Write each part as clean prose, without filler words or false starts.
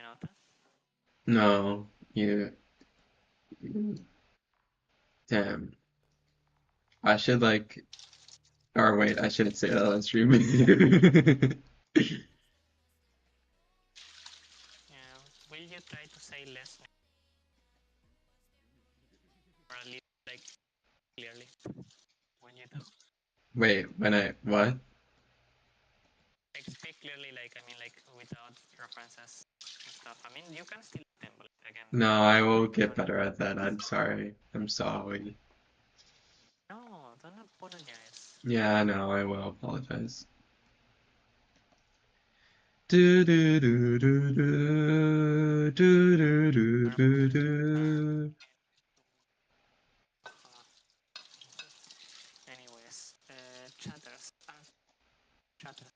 nota? No, you. Damn. I should like. Or wait, I shouldn't say that on stream. Yeah. Will you try to say less or at least like clearly when you do? Wait, when I what? Like speak clearly, like I mean, like without references and stuff. I mean, you can still temple it again. No, I will get Don't better at that. I'm sorry. I'm sorry. no, don't apologize. Yeah, no, I will apologize. Do do do do do do do do do do. Anyways, chatters, chatters,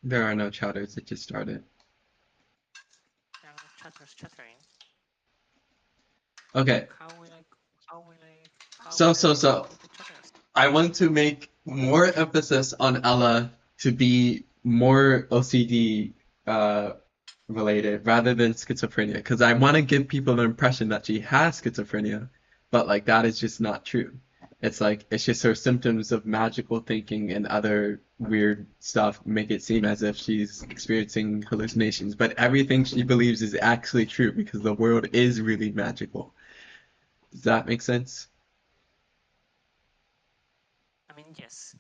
There are no chatters. It just started. chattering. Okay. How will I? How will I? How So will I so come so up with the chatters? I want to make more emphasis on Ella to be more OCD related rather than schizophrenia because I want to give people the impression that she has schizophrenia, but like that is just not true. It's like it's just her symptoms of magical thinking and other weird stuff make it seem as if she's experiencing hallucinations, but everything she believes is actually true because the world is really magical. Does that make sense? I mean, yes.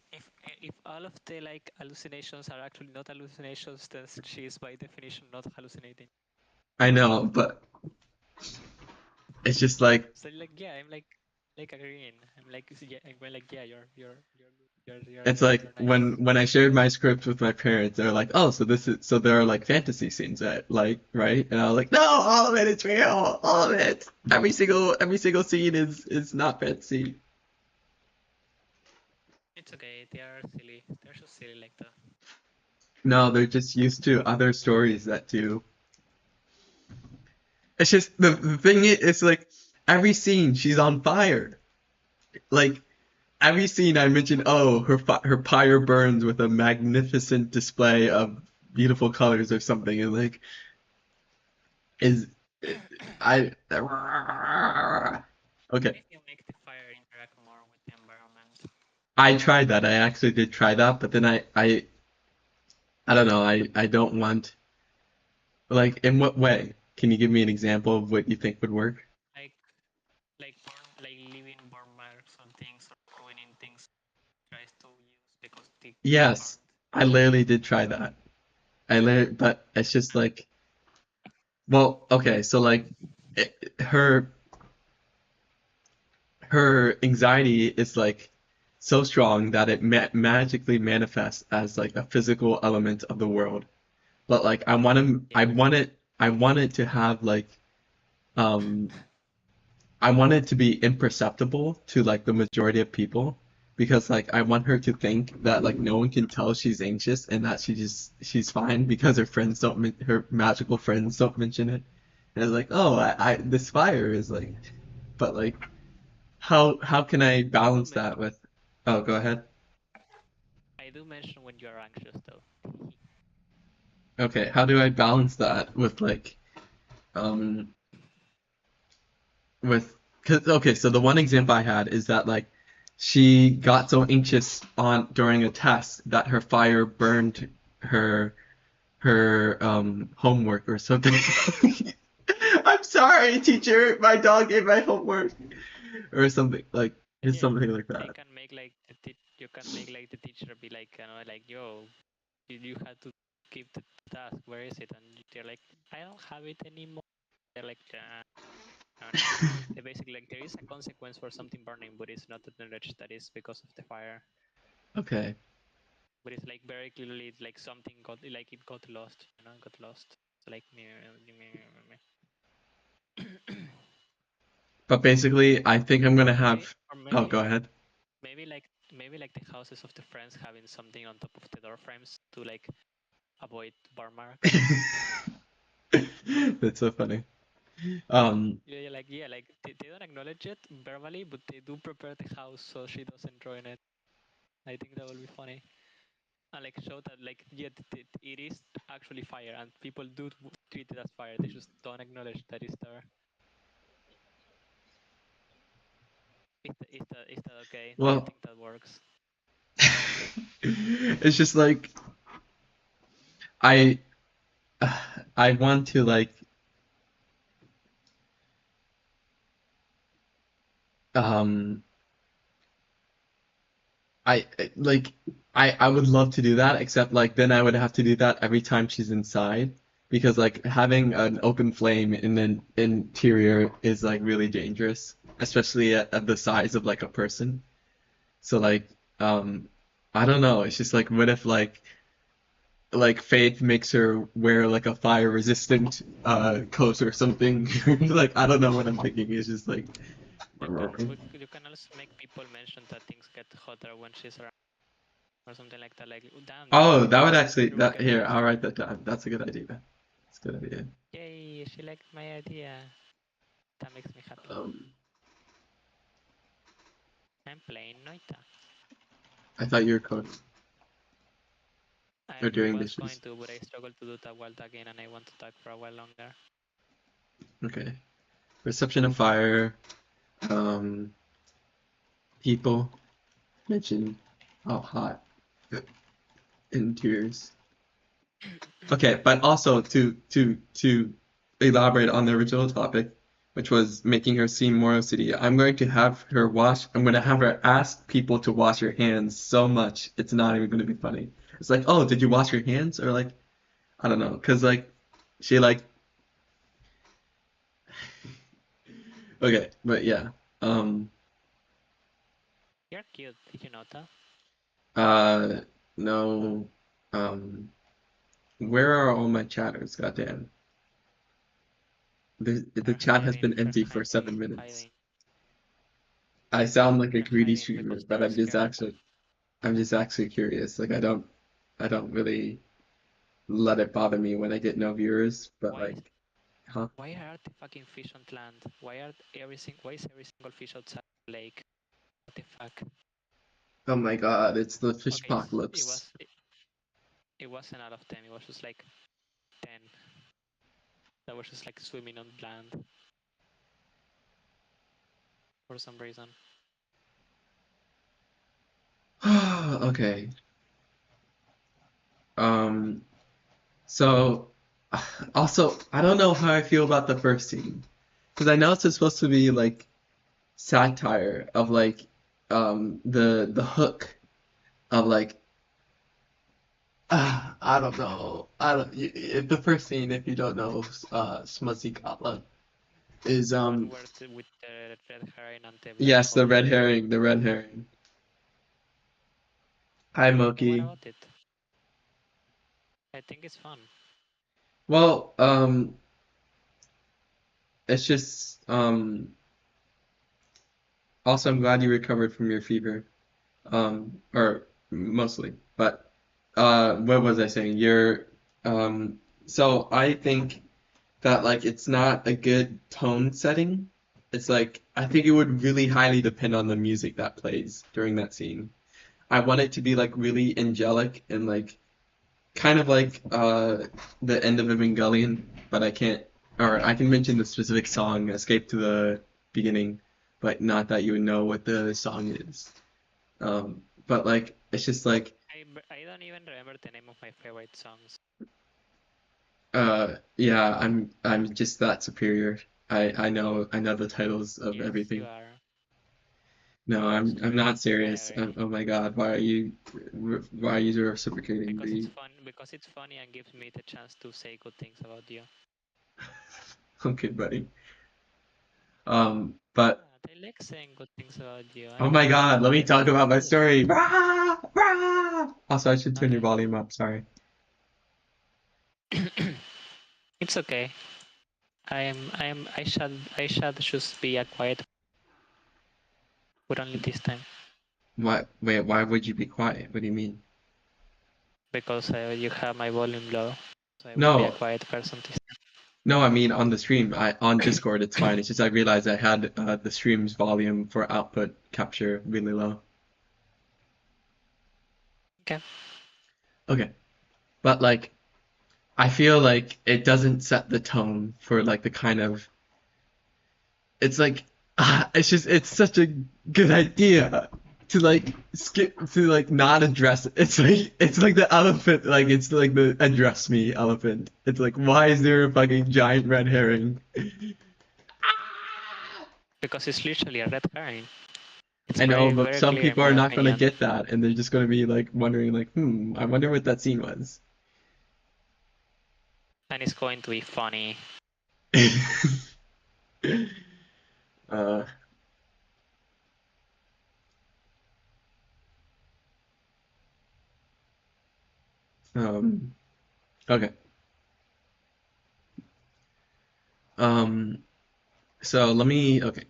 If all of the like hallucinations are actually not hallucinations, then she is by definition not hallucinating. I know, but it's just like So like yeah, I'm like agreeing. I'm like yeah, I'm going like yeah, it's like you're nice. when I shared my script with my parents, they're like, "Oh, so this is so there are like fantasy scenes that like right?" And I was like, "No, all of it is real, all of it. Every single scene is not fantasy." It's okay. They are silly. They're so silly like that. No, they're just used to other stories that do. It's just the thing is like every scene she's on fire. Like every scene I mentioned, oh, her pyre burns with a magnificent display of beautiful colors or something, and like is I What okay. if you make the fire interact more with the environment? I tried that. I actually did try that, but then I don't know. I don't want like in what way? Can you give me an example of what you think would work? Like like leaving burn marks on things or ruining things tries to use because they Yes, aren't. I literally did try that. But it's just like, well, okay, so like her anxiety is like so strong that it magically manifests as like a physical element of the world. But like Yes. I want it to have like um I want it to be imperceptible to like the majority of people because like I want her to think that like no one can tell she's anxious and that she's fine because her friends her magical friends don't mention it. And it's like, oh, I this fire is like, but like how can I I do balance that mention with? Oh, go ahead. I do mention when you are anxious though. Okay, how do I balance that with like um with cause okay, so the one example I had is that like she got so anxious on during a test that her fire burned her homework or something. I'm sorry, teacher, my dog ate my homework or something like And it's yeah, something like you that. can make like you can make like the teacher be like, like yo, you had to keep the task. Where is it? And they're like, I don't have it anymore. They're like, no, no. They basically like there is a consequence for something burning, but it's not acknowledged that is because of the fire. Okay. But it's like very clearly like something got like it got lost, got lost. So like But basically I think I'm gonna or maybe have or oh maybe go ahead. maybe like maybe like the houses of the friends having something on top of the door frames to like avoid bar marks. That's so funny. Um Yeah, like they don't acknowledge it verbally, but they do prepare the house so she doesn't ruin it. I think that will be funny. and like show that like yeah, it is actually fire, and people do treat it as fire. They just don't acknowledge that it's there. Is that okay? Do you Well, think that works? it's just like I I want to like um like I would love to do that, except like then I would have to do that every time she's inside because like having an open flame in an interior is like really dangerous, especially at the size of like a person. So like um I don't know, it's just like what if like Faith makes her wear like a fire resistant coat or something. Like I don't know what I'm thinking. It's just like You can also make people mention that things get hotter when she's around or something like that. Like, "Oh, damn, oh, that would the actually room that gets here, I'll hotter." write that down. That's a good idea. That's a good idea. Yay, she liked my idea. That makes me happy. Um, I'm playing Noita. I thought you were coding I or doing was going dishes. to, but I struggled to do that while tagging, and I want to tag for a while longer. Okay. Reception of fire. Um, people mention how hot interiors. Okay, but also to elaborate on the original topic, which was making her seem more OCD, I'm going to have her wash. I'm going to have her ask people to wash your hands so much it's not even going to be funny. It's like, oh, did you wash your hands? Or like, I don't know, because like she like okay, but yeah, um, You're cute. Did you know that? uh, no, um, where are all my chatters? Goddamn, the They're chat has hiding. been They're empty for hiding. 7 minutes. Hiding. I sound like a They're greedy hiding streamer, because but they're scared. I'm just actually curious. Like I don't really let it bother me when I get no viewers, but Why? like, huh? Why are the fucking fish on land? Why is every single fish outside the lake? What the fuck? Oh my God, it's the fish Okay, apocalypse. it wasn't out of them. It was just like 10 that was just like swimming on land for some reason. Okay. Um, so also I don't know how I feel about the first scene. Because I know it's supposed to be like satire of like the hook of like I don't know. I don't. The first scene, if you don't know, Smuzzy Katla is The one where with the red herring and the black yes, hole. the red herring. Hi Yeah, what Moki. about it? I think it's fun. Well, it's just also I'm glad you recovered from your fever. Or mostly, but what was I saying? So I think that like it's not a good tone setting. It's like I think it would really highly depend on the music that plays during that scene. I want it to be like really angelic and like kind of like the end of Evangelion, but I can't or I can mention the specific song Escape to the Beginning, but not that you would know what the song is. But like it's just like I don't even remember the name of my favorite songs. yeah, I'm just that superior. I know the titles of Yes, you everything. are. No, You're I'm not serious. superior Oh my God, why are you reciprocating because it's the fun. Because it's funny and gives me the chance to say good things about you. okay, buddy. But Yeah, I like saying good things about you. oh I my think God, let me it's talk just about my good. story. Rah, rah! Also, I should turn your Okay. volume up. Sorry. It's okay. I shall just be a quiet, but only this time What? Wait, why would you be quiet? What do you mean? because you have my volume low, so I will be a No, quiet person this no, I mean on the stream. I on Discord, it's fine. It's just I realized I had the stream's volume for output capture really low. time. Okay. Okay, but like I feel like it doesn't set the tone for like the kind of it's like it's just it's such a good idea to like skip to like not address it. It's like the elephant like it's like the address me elephant. It's like why is there a fucking giant red herring? Because it's literally a red herring. It's I know, very, but very some clear in people my are not gonna opinion. get that and they're just gonna be like wondering like, I wonder what that scene was. And it's going to be funny. uh um okay. Um so let me okay.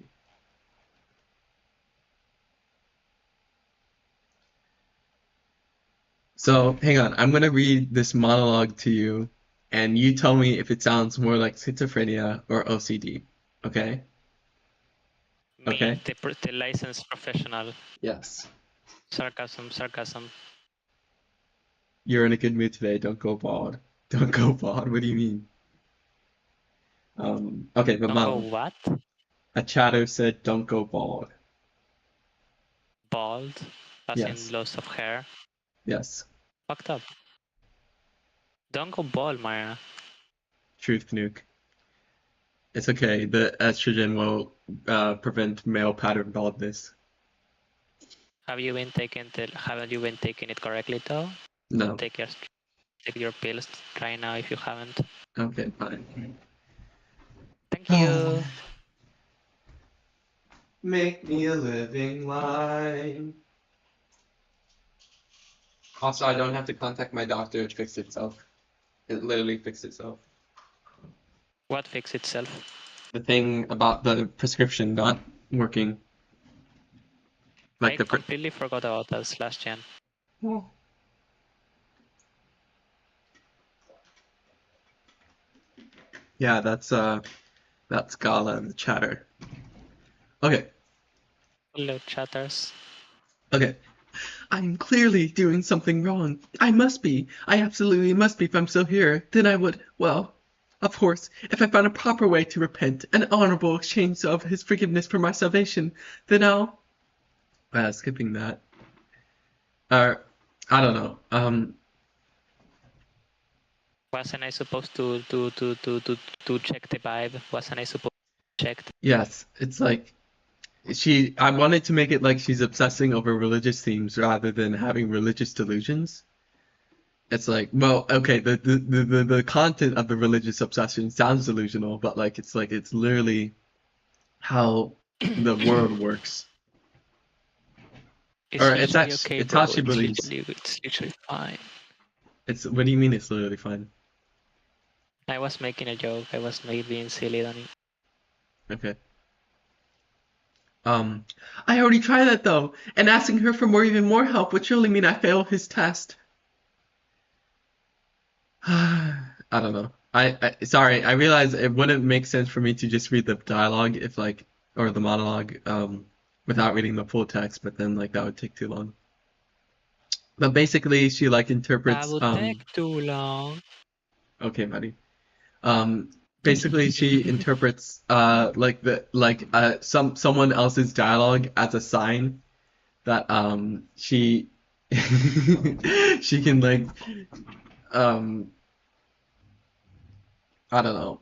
So hang on, I'm gonna read this monologue to you, and you tell me if it sounds more like schizophrenia or OCD. Okay? Me, Okay? the licensed professional. Yes. Sarcasm, sarcasm. You're in a good mood today. Don't go bald. Don't go bald. What do you mean? Okay, the Don't go monologue. what? A chatter said, "Don't go bald." Bald, as in Yes. loss of hair. Yes. Fucked up. Don't go bald, Maya. Truth, Nuke. It's okay. The estrogen will prevent male pattern baldness. Haven't you been taking it correctly though? No. Take your take your pills right now if you haven't. Okay, fine. Thank you. Make me a living lie. Also, I don't have to contact my doctor. It fixed itself. It literally fixed itself. What fix itself? The thing about the prescription not working, like I the completely forgot about that last gen. oh. Yeah, that's Gala and the chatter. Okay, Hello, chatters. okay. I'm clearly doing something wrong. I must be. I absolutely must be if I'm still here. Then I would, well, of course, if I found a proper way to repent, an honorable exchange of his forgiveness for my salvation, then I'll. Skipping that. I don't know. Wasn't I supposed to check the vibe? Wasn't I supposed to check? Yes, it's like I wanted to make it like she's obsessing over religious themes rather than having religious delusions. It's like, well, okay, the content of the religious obsession sounds delusional, but like it's literally how the world works. Or It's literally okay, it's how bro. she believes. It's literally fine. It's what do you mean it's literally fine? I was making a joke. I was maybe being silly, Danny. Okay. Um, I already tried that though, and asking her for more even more help would surely mean I fail his test. I don't know. I sorry, I realize it wouldn't make sense for me to just read the dialogue if like or the monologue without reading the full text, but then like that would take too long. But basically she like That interprets would take too long. okay, buddy. Basically she interprets like the like someone else's dialogue as a sign that she she can like um I don't know.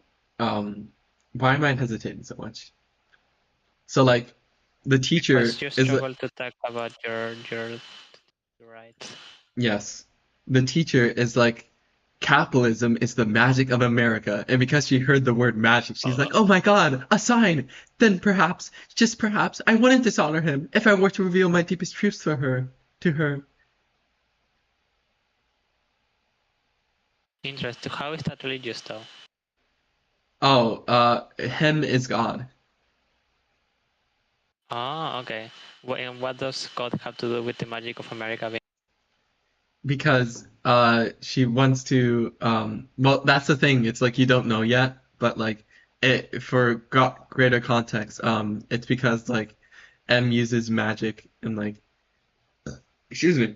Why am I hesitating so much? So like the teacher Because you is struggle to talk about your rights. yes. The teacher is like capitalism is the magic of America. And because she heard the word magic, she's like, "Oh my God, a sign." Then perhaps, just perhaps, I wouldn't dishonor him if I were to reveal my deepest truths to her. Interesting. How is that religious though? Oh, him is God. Ah, okay. And what does God have to do with the magic of America? Because she wants to well that's the thing it's like you don't know yet but like it for greater context it's because like M uses magic and like excuse me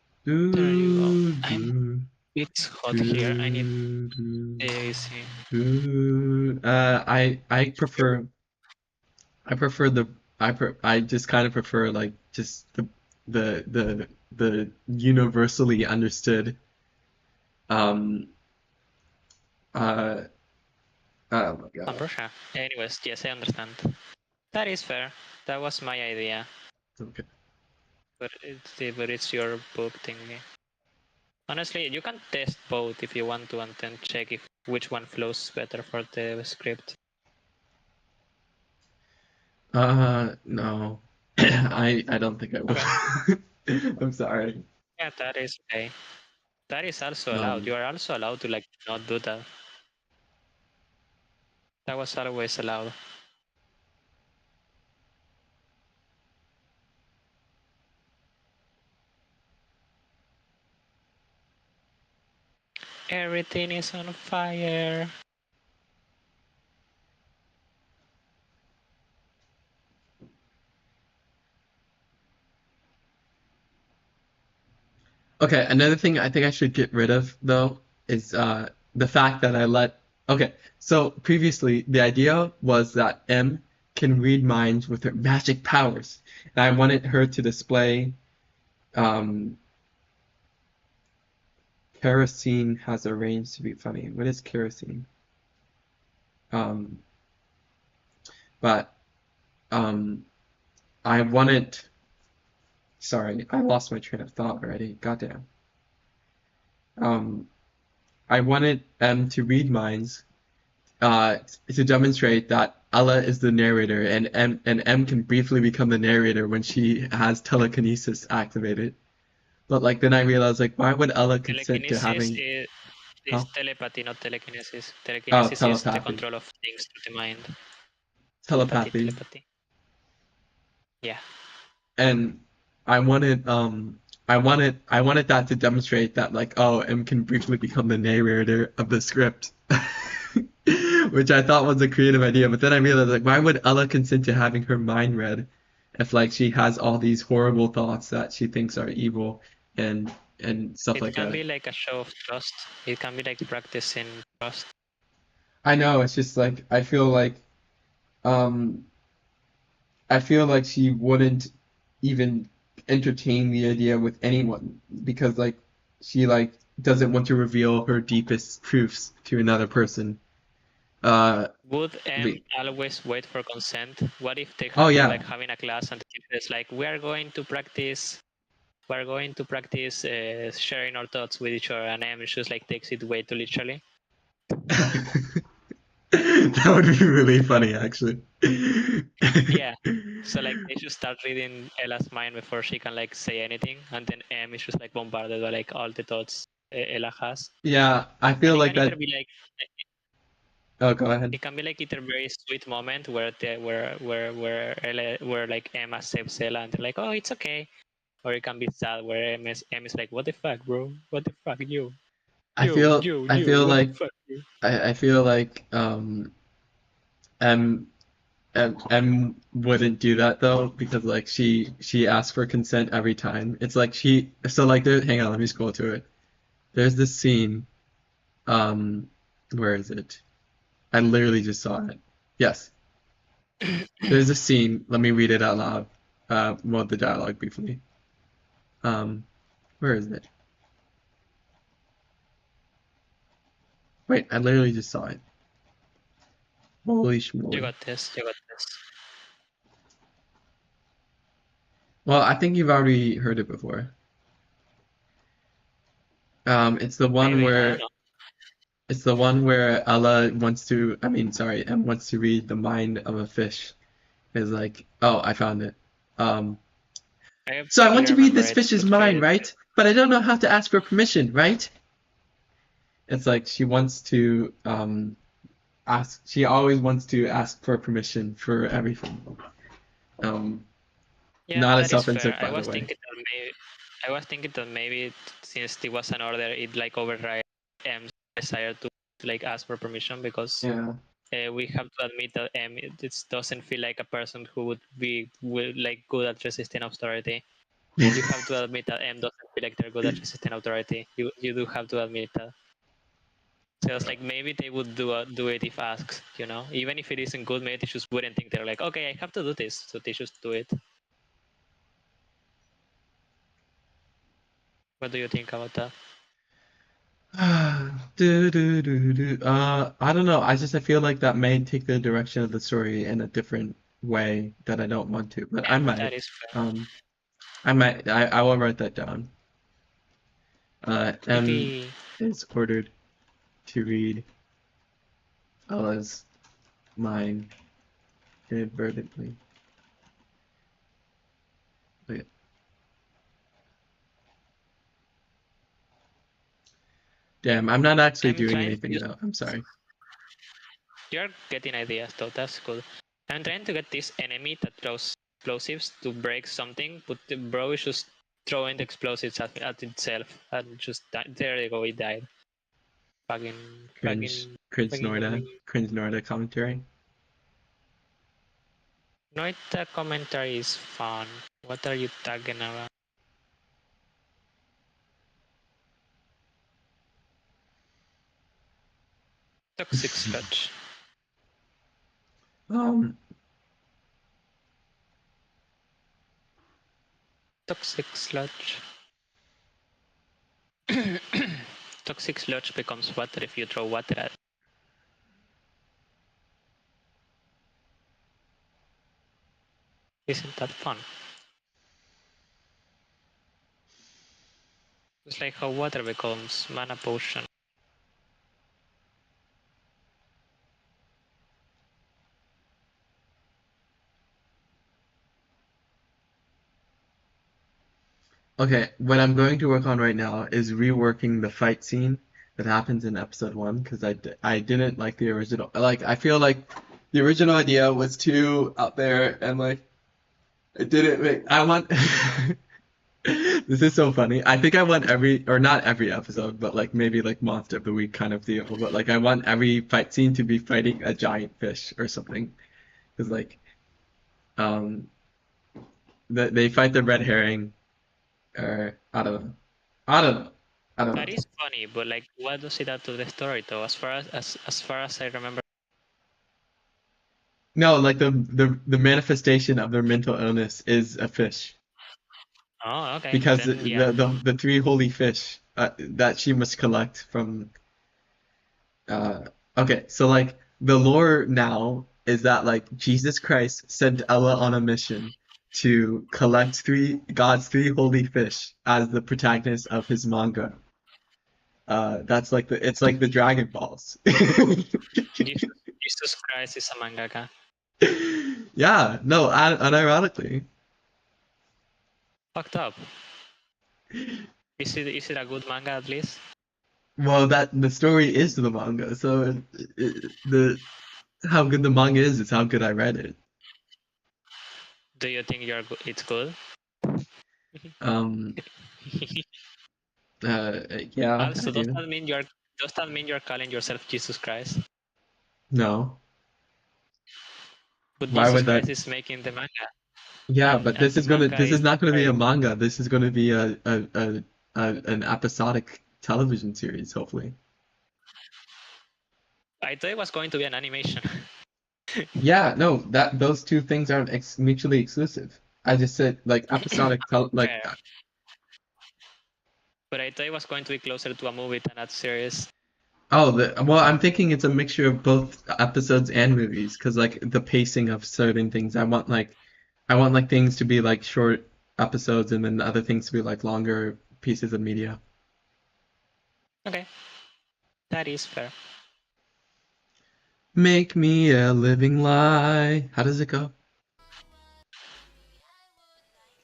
It's hot here. I need AC. I prefer the I just kind of prefer like just the universally understood um uh oh my god. Ambrosia. Anyways, yes, I understand. That is fair. That was my idea. Okay. But it's your book thingy. Honestly, you can test both if you want to and then check if which one flows better for the script. No. I don't think I will. Okay. I'm sorry. Yeah, that is okay. That is also allowed. Um You are also allowed to like not do that. That was always allowed. Everything is on fire. Okay, another thing I think I should get rid of though is the fact that I let okay, so previously the idea was that M can read minds with her magic powers. And I wanted her to display um kerosene has arranged to be funny. What is kerosene? Um but um I wanted sorry, I lost my train of thought already. Goddamn. Um I wanted M to read minds uh, to demonstrate that Ella is the narrator and M can briefly become the narrator when she has telekinesis activated. But like then I realized like why would Ella consent to Telekinesis having is huh? telepathy, not telekinesis. Oh, Telekinesis is the telepathy. control of things through the mind. Telepathy, Telepathy. telepathy. Yeah. And I wanted I wanted that to demonstrate that like oh M can briefly become the narrator of the script. Which I thought was a creative idea, but then I realized like why would Ella consent to having her mind read if like she has all these horrible thoughts that she thinks are evil and stuff It like can that. be like a show of trust. It can be like practicing trust. I know it's just like um I feel like she wouldn't even entertain the idea with anyone because like she like doesn't want to reveal her deepest truths to another person. Uh, Would M be, always wait for consent? What if they oh were yeah, like having a class and the teacher is like, we're going to practice sharing our thoughts with each other, and M just like takes it way too literally. that would be really funny actually. Yeah. So like they should start reading Ella's mind before she can like say anything, and then M is just like bombarded by like all the thoughts Ella has, Yeah, I and feel it like can either that. be like Oh, go ahead. it can be like either a very sweet moment where where like M accepts Ella and they're like, oh, it's okay, or it can be sad where M is like, what the fuck, bro, what the fuck, you, I feel I feel what the like fuck, you. I feel like M M wouldn't do that though because like she asks for consent every time. It's like she so like there. Hang on, let me scroll to it. There's this scene. Um, where is it? I literally just saw it. Yes, there's a scene. Let me read it out loud. Well, the dialogue briefly. Um, where is it? Wait, I literally just saw it. Holy You schmoly. got this, you got this. Well, I think you've already heard it before. It's the one Maybe, I don't where know. it's the one where Ella wants to. I mean, sorry, M wants to read the mind of a fish. It's like, oh, I found it. Um, I so I vaguely want to read remember this it, fish's but try mind, it. right? But I don't know how to ask for permission, right? It's like she wants to ask. She always wants to ask for permission for everything. Um, Yeah, not a that is fair. self-insert, by the way. I was thinking that maybe since it was an order, it like override M's desire to like ask for permission because Yeah. we have to admit that it doesn't feel like a person who would be like good at resisting authority. You have to admit that M doesn't feel like they're good at resisting authority. You do have to admit that. So it's like maybe they would do it if asked, you know, even if it isn't good, maybe they just wouldn't think they're like, okay, I have to do this, so they just do it. What do you think about that? I don't know. I feel like that may take the direction of the story in a different way that I don't want to, but I Yeah, might. that is fair. Um, I might. I will write that down. M Maybe is ordered to read Ella's mind inadvertently. Okay. Damn, I'm not actually I'm doing trying to anything use. though. I'm sorry. You're getting ideas though. That's cool. I'm trying to get this enemy that throws explosives to break something, but the bro is just throwing the explosives at itself and just there you go. It died. Fucking, Cringe, fucking, cringe fucking Norda, annoying. cringe Norda commentary. Noita commentary is fun. What are you talking about? Toxic sludge. Um, Toxic sludge. Toxic sludge becomes water if you throw water at it. Isn't that fun? It's like how water becomes mana potion. okay, what I'm going to work on right now is reworking the fight scene that happens in episode one because I didn't like the original. Like I feel like the original idea was too out there and like it didn't make. I want. This is so funny. I think I want every, or not every episode, but like maybe like Monster of the Week kind of deal. But like I want every fight scene to be fighting a giant fish or something. Because like um they fight the red herring or I don't know. I don't know. I don't know. That is funny, but like, what does it add to the story though? As far as I remember. No, like the manifestation of their mental illness is a fish. Oh, okay. Because Then yeah. the three holy fish that she must collect from okay, so like the lore now is that like Jesus Christ sent Ella on a mission to collect God's three holy fish as the protagonist of his manga. That's like it's like the Dragon Balls. Jesus Christ is a mangaka. Yeah, no, unironically. Fucked up. Is it a good manga at least? Well, that the story is the manga, so the how good the manga is how good I read it. Do you think it's good? Um, yeah, I Also, do. does that mean you're calling yourself Jesus Christ? No, But why Jesus would that? Christ is making the manga, Yeah, and but the manga this is is not gonna be a very. manga. This is gonna be an episodic television series, hopefully. I thought it was going to be an animation. Yeah, no, that those two things aren't mutually exclusive. I just said like like Fair, but I thought it was going to be closer to a movie than a series. oh, well, I'm thinking it's a mixture of both episodes and movies because like the pacing of certain things, I want like things to be like short episodes and then other things to be like longer pieces of media. Okay, that is fair. Make me a living lie. How does it go?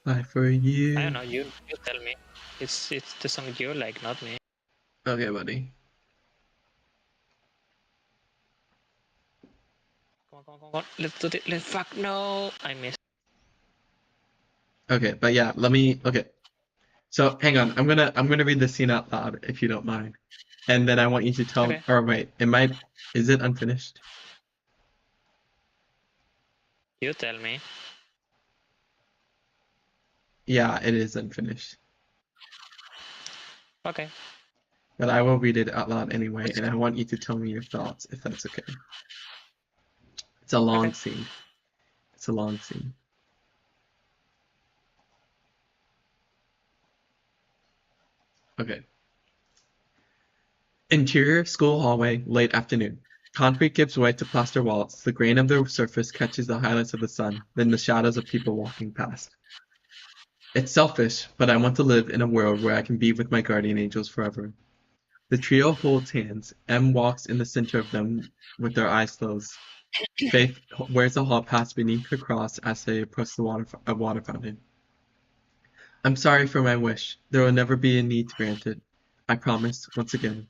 Lie for I don't you. know. You tell me. It's the song you like, not me. Okay, buddy. Come on, come on, come on. Let's do it. Let's fuck no. I missed. Okay, but yeah, okay. So hang on, I'm gonna read the scene out loud if you don't mind, and then I want you to tell. Okay, Or wait, is it unfinished? you tell me. Yeah, it is unfinished. Okay. But I will read it out loud anyway, and I want you to tell me your thoughts, if that's okay. It's a long Okay. scene. It's a long scene. Okay. Interior school hallway, late afternoon. Concrete gives way to plaster walls. The grain of the surface catches the highlights of the sun, then the shadows of people walking past. It's selfish, but I want to live in a world where I can be with my guardian angels forever. The trio holds hands. M walks in the center of them with their eyes closed. Faith wears a hall pass beneath her cross as they approach the water fountain. I'm sorry for my wish. There will never be a need to grant it. I promise, once again.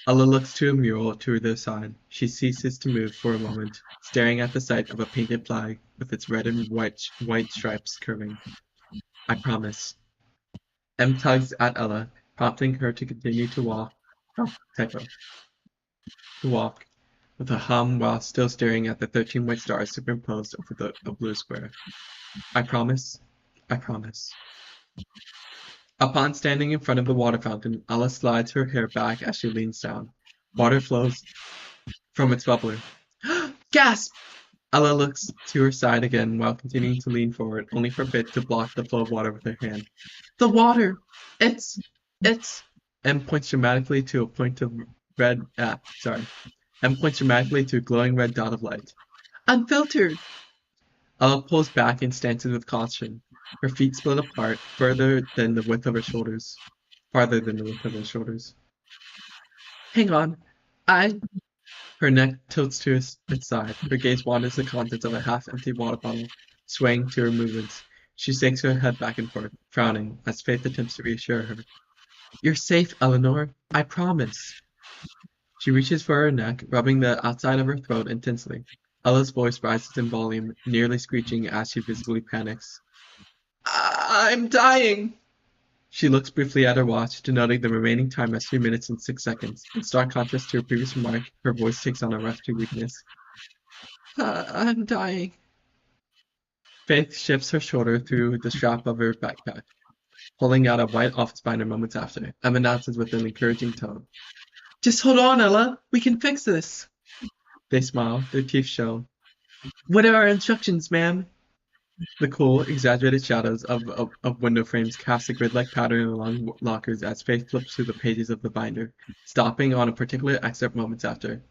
Ella looks to a mural to their side. She ceases to move for a moment, staring at the sight of a painted flag with its red and white stripes curving. I promise. M tugs at Ella, prompting her to continue to walk. Oh, typo. To walk with a hum while still staring at the 13 white stars superimposed over a blue square. I promise. I promise. Upon standing in front of the water fountain, Ella slides her hair back as she leans down. Water flows from its bubbler. Gasp! Ella looks to her side again while continuing to lean forward, only for Faith to block the flow of water with her hand. The water! It's... M points dramatically to a point of red... sorry. M points dramatically to a glowing red dot of light. Unfiltered! Ella pulls back and stances with caution. Her feet split apart, further than the width of her shoulders. Farther than the width of her shoulders. Hang on. Her neck tilts to its side. Her gaze wanders the contents of a half-empty water bottle, swaying to her movements. She shakes her head back and forth, frowning, as Faith attempts to reassure her. You're safe, Eleanor. I promise. She reaches for her neck, rubbing the outside of her throat intensely. Ella's voice rises in volume, nearly screeching as she visibly panics. I'm dying! She looks briefly at her watch, denoting the remaining time as 3 minutes and 6 seconds. In stark contrast to her previous remark, her voice takes on a rusty weakness. I'm dying. Faith shifts her shoulder through the strap of her backpack, pulling out a white office binder moments after. Em announces with an encouraging tone. Just hold on, Ella. We can fix this. They smile, their teeth show. What are our instructions, ma'am? The cool, exaggerated shadows of window frames cast a grid-like pattern along lockers as Faith flips through the pages of the binder, stopping on a particular excerpt moments after.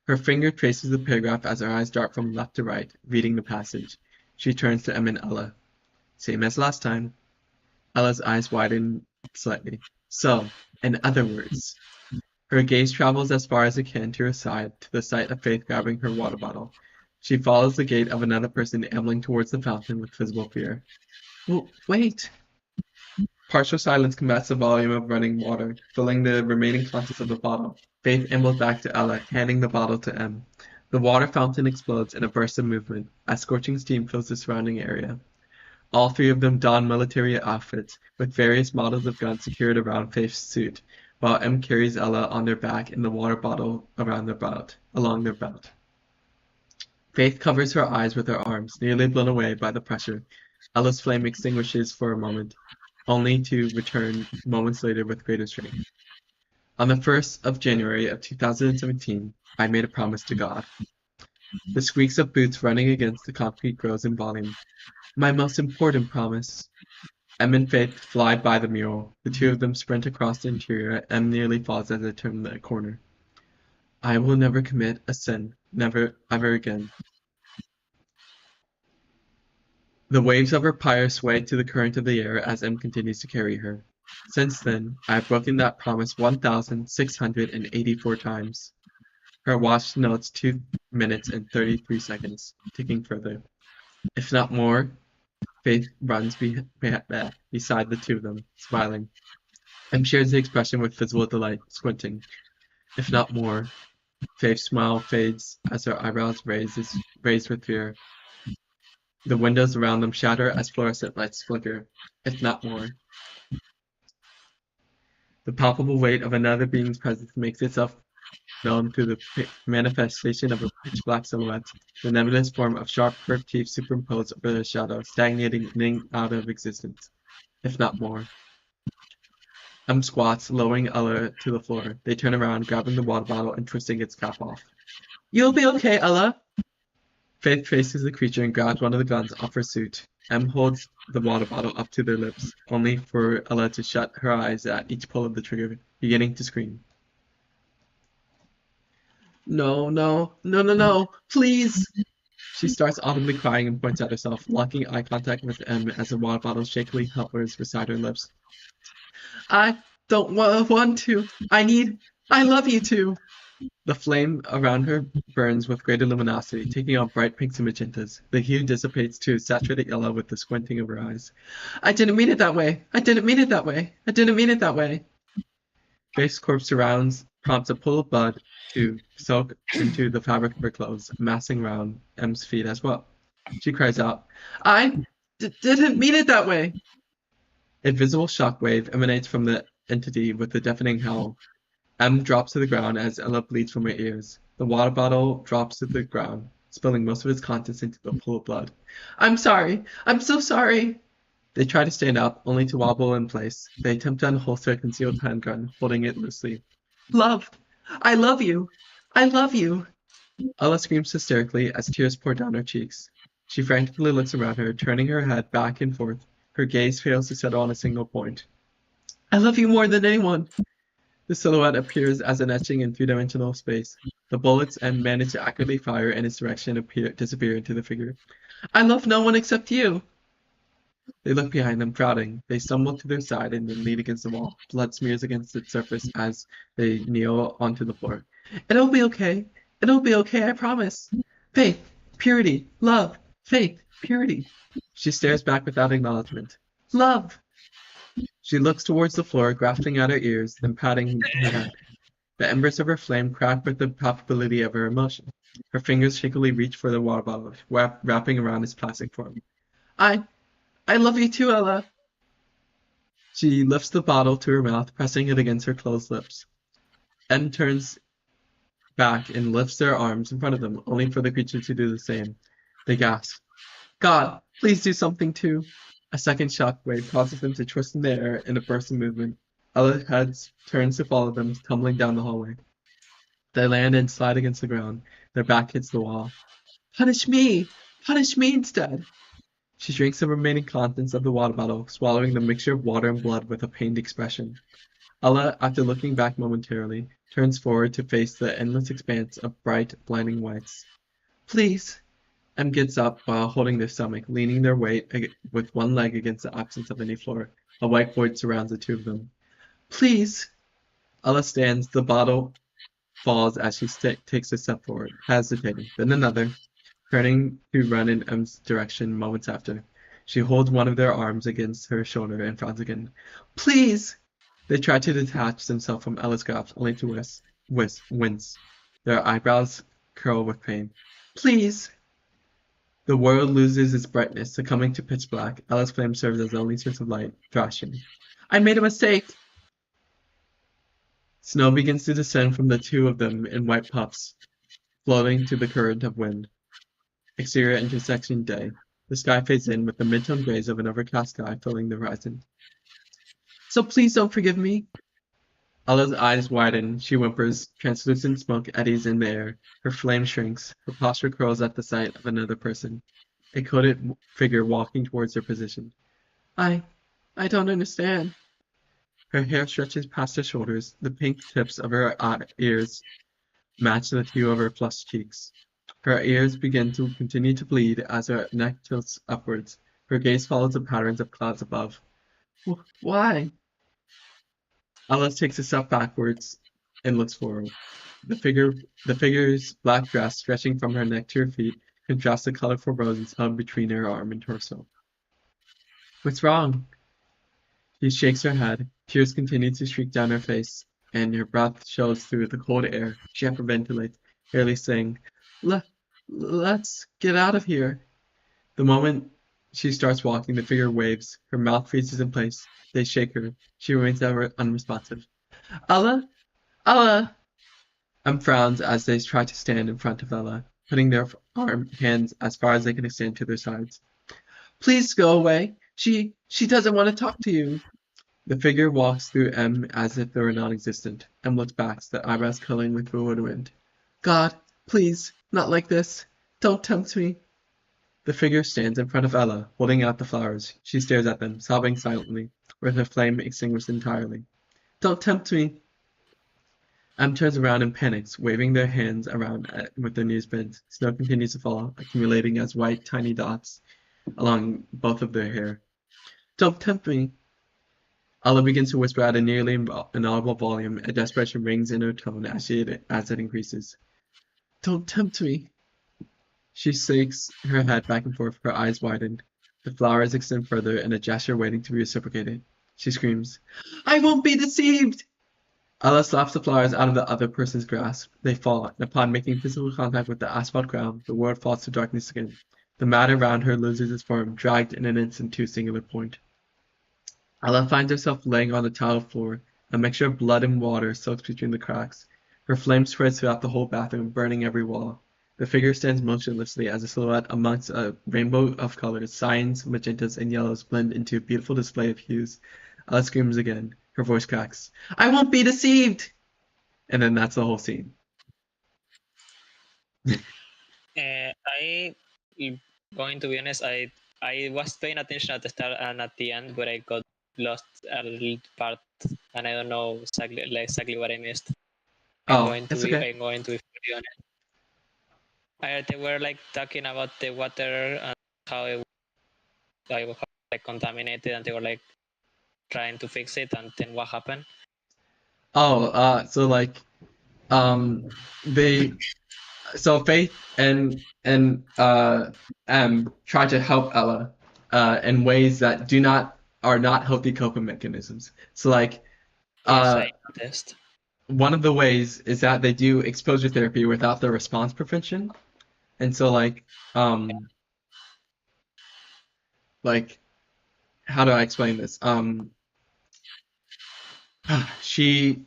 Her finger traces the paragraph as her eyes dart from left to right, reading the passage. She turns to Em and Ella. Same as last time. Ella's eyes widen slightly. So, in other words, her gaze travels as far as it can to her side, to the sight of Faith grabbing her water bottle. She follows the gait of another person ambling towards the fountain with visible fear. Wait! Partial silence combats the volume of running water, filling the remaining contents of the bottle. Faith ambles back to Ella, handing the bottle to M. The water fountain explodes in a burst of movement, as scorching steam fills the surrounding area. All three of them don military outfits, with various models of guns secured around Faith's suit, while M carries Ella on their back and the water bottle along their belt. Faith covers her eyes with her arms, nearly blown away by the pressure. Ella's flame extinguishes for a moment, only to return moments later with greater strength. On the 1st of January of 2017, I made a promise to God. The squeaks of boots running against the concrete grows in volume. My most important promise. Em and Faith fly by the mural. The two of them sprint across the interior. Em nearly falls as they turn the corner. I will never commit a sin. Never, ever again. The waves of her pyre sway to the current of the air as M continues to carry her. Since then, I have broken that promise 1,684 times. Her watch notes 2 minutes and 33 seconds, ticking further. If not more, Faith runs beside the two of them, smiling. M shares the expression with visible delight, squinting. If not more, Faith's smile fades as her eyebrows raised with fear. The windows around them shatter as fluorescent lights flicker. If not more. The palpable weight of another being's presence makes itself known through the manifestation of a pitch-black silhouette, the nebulous form of sharp, curved teeth superimposed over the shadow, stagnating out of existence. If not more. Squats, lowering Ella to the floor. They turn around, grabbing the water bottle and twisting its cap off. You'll be okay, Ella. Faith faces the creature and grabs one of the guns off her suit. Holds the water bottle up to their lips, only for Ella to shut her eyes at each pull of the trigger, beginning to scream. No, no, no, no, no, please! She starts audibly crying and points at herself, locking eye contact with as the water bottle shakily hovers beside her lips. I don't want to. I love you to. The flame around her burns with greater luminosity, taking on bright pinks and magentas. The hue dissipates to saturated yellow with the squinting of her eyes. I didn't mean it that way. I didn't mean it that way. I didn't mean it that way. Faith's corpse surrounds, prompts a pool of blood to soak into the fabric of her clothes, massing around M's feet as well. She cries out, I didn't mean it that way. A visible shockwave emanates from the entity with a deafening howl. M drops to the ground as Ella bleeds from her ears. The water bottle drops to the ground, spilling most of its contents into the pool of blood. I'm sorry. I'm so sorry. They try to stand up, only to wobble in place. They attempt to unholster a concealed handgun, holding it loosely. Love! I love you! I love you! Ella screams hysterically as tears pour down her cheeks. She frantically looks around her, turning her head back and forth. Her gaze fails to settle on a single point. I love you more than anyone! The silhouette appears as an etching in three-dimensional space. The bullets M manage to accurately fire in its direction disappear into the figure. I love no one except you! They look behind them, crowding. They stumble to their side and then lean against the wall. Blood smears against its surface as they kneel onto the floor. It'll be okay. It'll be okay, I promise. Faith, purity, love, faith, purity. She stares back without acknowledgement. Love! She looks towards the floor, grasping at her ears, then patting her head. The embers of her flame crack with the palpability of her emotion. Her fingers shakily reach for the water bottle, wrapping around its plastic form. I love you too, Ella. She lifts the bottle to her mouth, pressing it against her closed lips. M turns back and lifts their arms in front of them, only for the creature to do the same. They gasp. God, please do something too. A second shockwave causes them to twist in the air in a burst of movement. Ella's head turns to follow them, tumbling down the hallway. They land and slide against the ground. Their back hits the wall. Punish me! Punish me instead! She drinks the remaining contents of the water bottle, swallowing the mixture of water and blood with a pained expression. Ella, after looking back momentarily, turns forward to face the endless expanse of bright, blinding whites. Please! M gets up while holding their stomach, leaning their weight with one leg against the absence of any floor. A white void surrounds the two of them. Please! Ella stands. The bottle falls as she takes a step forward, hesitating, then another, turning to run in M's direction moments after. She holds one of their arms against her shoulder and frowns again. Please! They try to detach themselves from Ella's grasp, only to wince. Their eyebrows curl with pain. Please! The world loses its brightness, succumbing to pitch black. Ella's flame serves as the only source of light, thrashing. I made a mistake! Snow begins to descend from the two of them in white puffs, floating to the current of wind. Exterior intersection day. The sky fades in with the mid-tone grays of an overcast sky filling the horizon. So please don't forgive me. Ella's eyes widen. She whimpers. Translucent smoke eddies in the air. Her flame shrinks. Her posture curls at the sight of another person. A coated figure walking towards her position. I don't understand. Her hair stretches past her shoulders. The pink tips of her ears match the hue of her flushed cheeks. Her ears begin to continue to bleed as her neck tilts upwards. Her gaze follows the patterns of clouds above. Why? Ella takes a step backwards and looks forward. The figure's black dress, stretching from her neck to her feet, contrasts the colorful roses held between her arm and torso. What's wrong? She shakes her head. Tears continue to streak down her face, and her breath shows through the cold air. She hyperventilates, barely saying, Let's get out of here. The moment she starts walking, the figure waves. Her mouth freezes in place. They shake her. She remains unresponsive. Ella? Ella! Frowns as they try to stand in front of Ella, putting their hands as far as they can extend to their sides. Please go away. She doesn't want to talk to you. The figure walks through M as if they were non-existent. M looks back, the eyebrows curling with bewilderment. God, please, not like this. Don't tempt me. The figure stands in front of Ella, holding out the flowers. She stares at them, sobbing silently, with her flame extinguished entirely. Don't tempt me. M turns around and panics, waving their hands around with their knees bent. Snow continues to fall, accumulating as white, tiny dots along both of their hair. Don't tempt me. Ella begins to whisper at a nearly inaudible volume. A desperation rings in her tone as it increases. Don't tempt me. She shakes her head back and forth, her eyes widen. The flowers extend further in a gesture waiting to be reciprocated. She screams, I won't be deceived! Ella slaps the flowers out of the other person's grasp. They fall, and upon making physical contact with the asphalt ground, the world falls to darkness again. The matter around her loses its form, dragged in an instant to a singular point. Ella finds herself laying on the tiled floor. A mixture of blood and water soaks between the cracks. Her flame spreads throughout the whole bathroom, burning every wall. The figure stands motionlessly as a silhouette amongst a rainbow of colors. Cyans, magentas, and yellows blend into a beautiful display of hues. Ella screams again. Her voice cracks. I won't be deceived! And then that's the whole scene. I, going to be honest, I was paying attention at the start and at the end, but I got lost a little part, and I don't know exactly what I missed. Oh, it's okay. I'm going to be fully honest. They were like talking about the water and how it was like contaminated, and they were like trying to fix it, and then what happened? Oh, so like, they so Faith and M try to help Ella in ways that are not healthy coping mechanisms. So like Yes, uh I noticed. one of the ways is that they do exposure therapy without the response prevention. And so like how do I explain this? She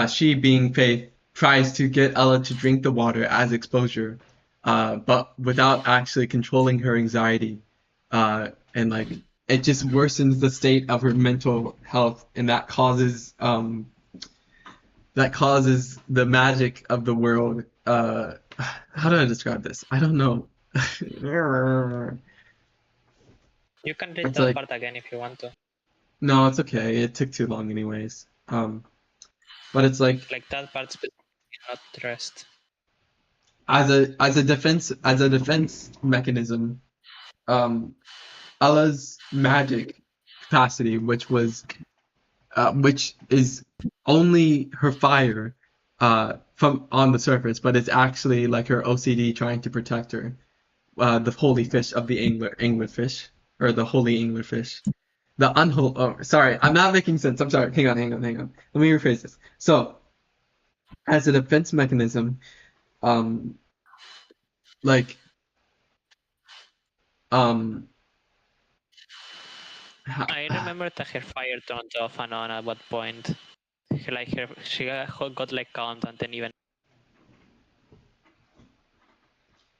she being Faith tries to get Ella to drink the water as exposure, but without actually controlling her anxiety, and like it just worsens the state of her mental health, and that causes the magic of the world. How do I describe this? I don't know. You can read It's that like part again if you want to. no, it's okay. It took too long anyways. But it's like Like that part specifically, not the rest. as a defense mechanism, um, Ella's magic capacity, which is only her fire, from on the surface, but it's actually like her OCD trying to protect her. The holy fish of the anglerfish, or the holy anglerfish. The unholy. Oh, sorry, I'm not making sense. I'm sorry. Hang on. Let me rephrase this. So, as a defense mechanism, um, like, um, I remember that her fire turned off and on at what point. She got like calmed, and then even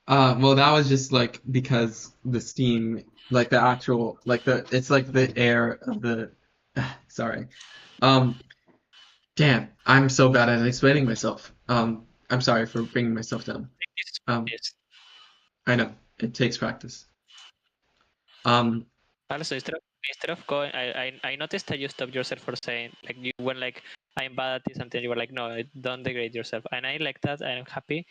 well, that was just like because the steam, like the actual, like it's like the air of the. Sorry. Um, damn, I'm so bad at explaining myself. I'm sorry for bringing myself down. it's Um, I know it takes practice. Um, also instead of going, I noticed that you stopped yourself for saying like you went like I'm bad at this, and then you were like no, don't degrade yourself, and I like that. I'm happy.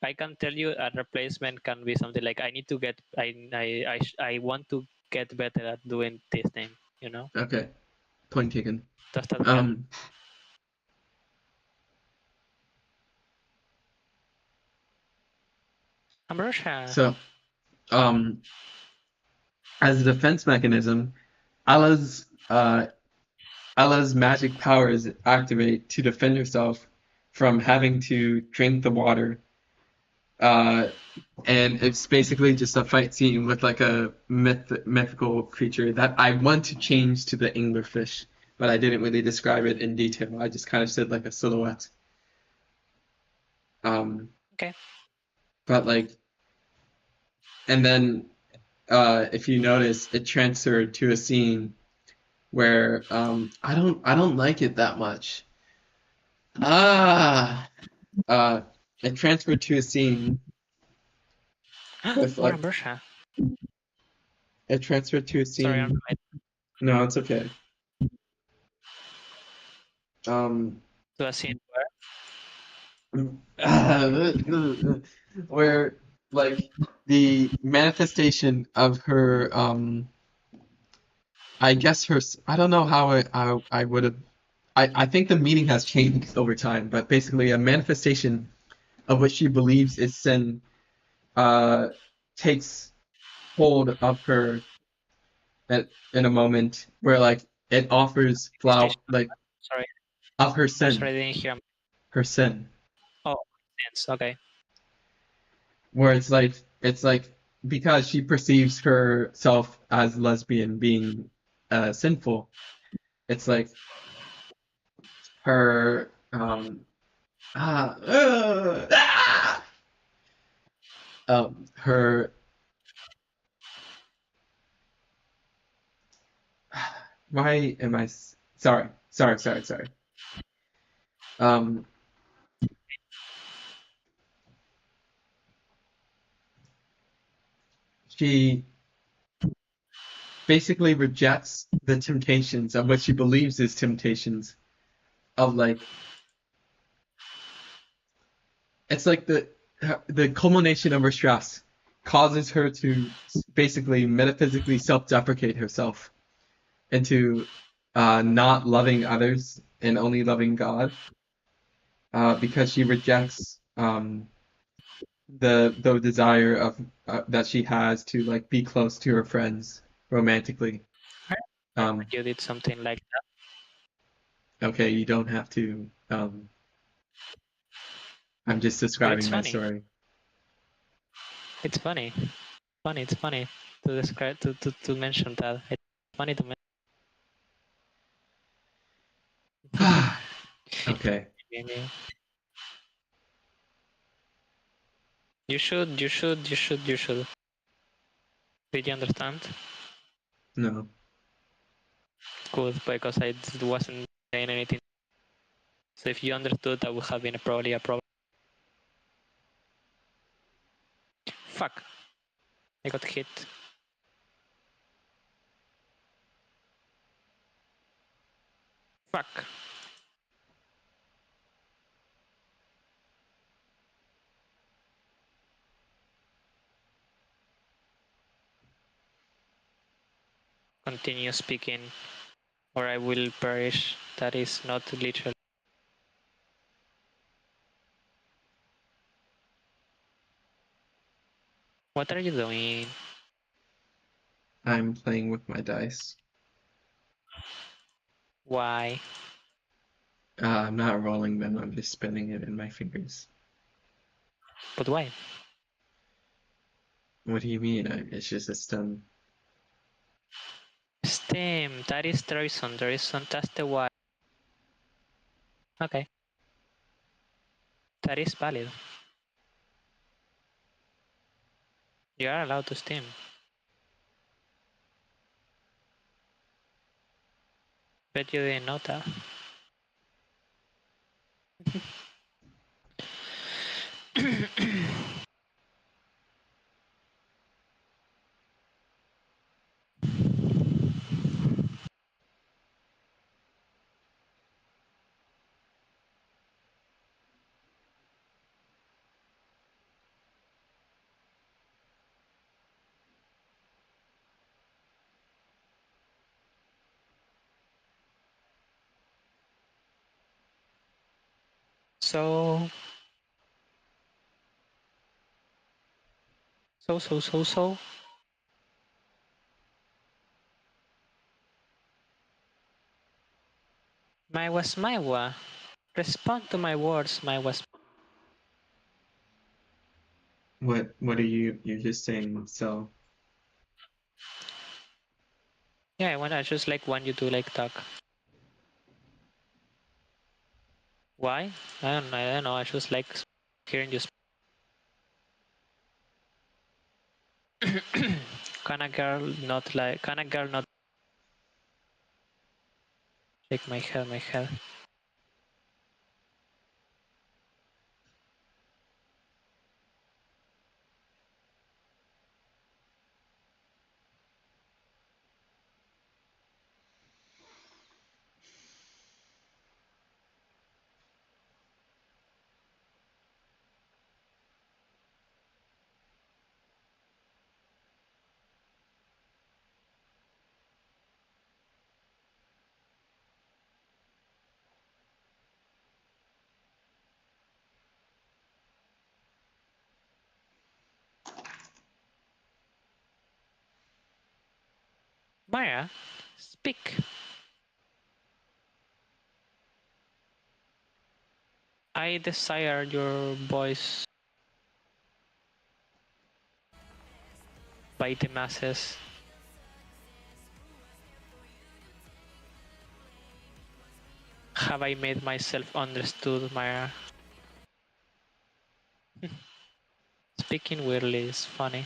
I can tell you a replacement can be something like I need to get I want to get better at doing this thing. You know, okay, point taken. does that help? Um, Ambrosia. so, um, as a defense mechanism, Ella's uh Ella's magic powers activate to defend herself from having to drink the water. Uh, and it's basically just a fight scene with like a mythical creature that I want to change to the anglerfish, but I didn't really describe it in detail. I just kind of said like a silhouette. Um, Okay. but like, and then if you notice, it transferred to a scene where I don't like it that much. Ah, uh, it transferred to a scene with More like Ambrosia. it transferred to a Sorry, I'm scene. right. No, it's okay. Um, To a scene where where like the manifestation of her I guess I don't know how I would have I think the meaning has changed over time, but basically a manifestation of what she believes is sin uh takes hold of her in a moment where like it offers flower station. like Sorry, of her I'm sin, sorry, I didn't hear. her sin, Oh, sense. Okay. where it's like because she perceives herself as lesbian being sinful. It's like her her why am I sorry. Um, she basically rejects the temptations of what she believes is temptations of like it's like the culmination of her stress causes her to basically metaphysically self-deprecate herself into not loving others and only loving God because she rejects the desire of that she has to like be close to her friends romantically. I remember Um, you did something like that. okay, you don't have to. I'm just But it's describing my funny. story. It's funny. Funny. It's funny to describe to mention that. It's funny to mention. Okay, You should. You should. You should. You should. Did you understand? no, Good, because I wasn't saying anything. So if you understood, that would have been probably a problem. Fuck! I got hit. Fuck! Continue speaking, or I will perish. That is not literal. What are you doing? I'm playing with my dice. Why? I'm not rolling them. I'm just spinning it in my fingers. But why? What do you mean? It's just a stun. Steam. That is the reason. The reason. That's the why. Okay. That is valid. You are allowed to steam. Bet you didn't know that. So, so. My was my wa. Respond to my words, my was. What are you're just saying so? Yeah, I just like want you to like talk. Why? I don't know. I just like hearing you speak. Can a girl not like? Can a girl not? Like my head, my head. Maya, speak. I desire your voice by the masses. Have I made myself understood, Maya? Speaking weirdly is funny.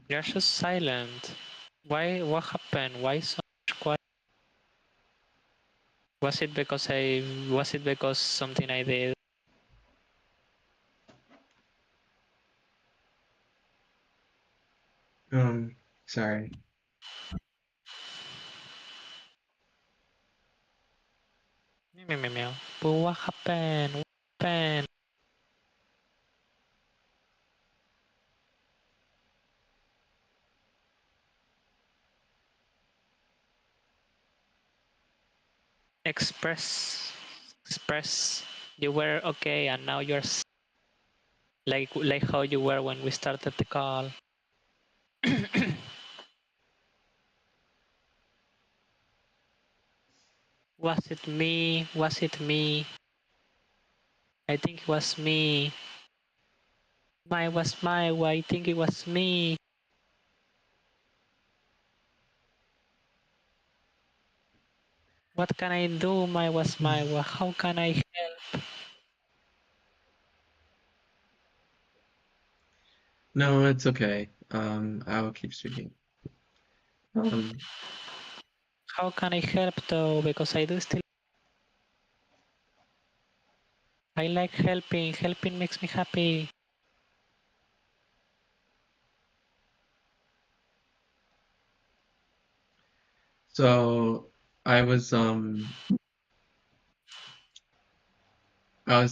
You're so silent. Why? What happened? Why so much quiet? Was it because I? Was it because something I did? Sorry. Meow, meow, meow, meow. But what happened? What happened? Express. You were okay, and now you're like how you were when we started the call. Was it me? Was it me? I think it was me. My was my. I think it was me. What can I do? My was my. How can I help? No, it's okay. I will keep speaking. Um, How can I help though? Because I do still. I like helping. Helping makes me happy. so I was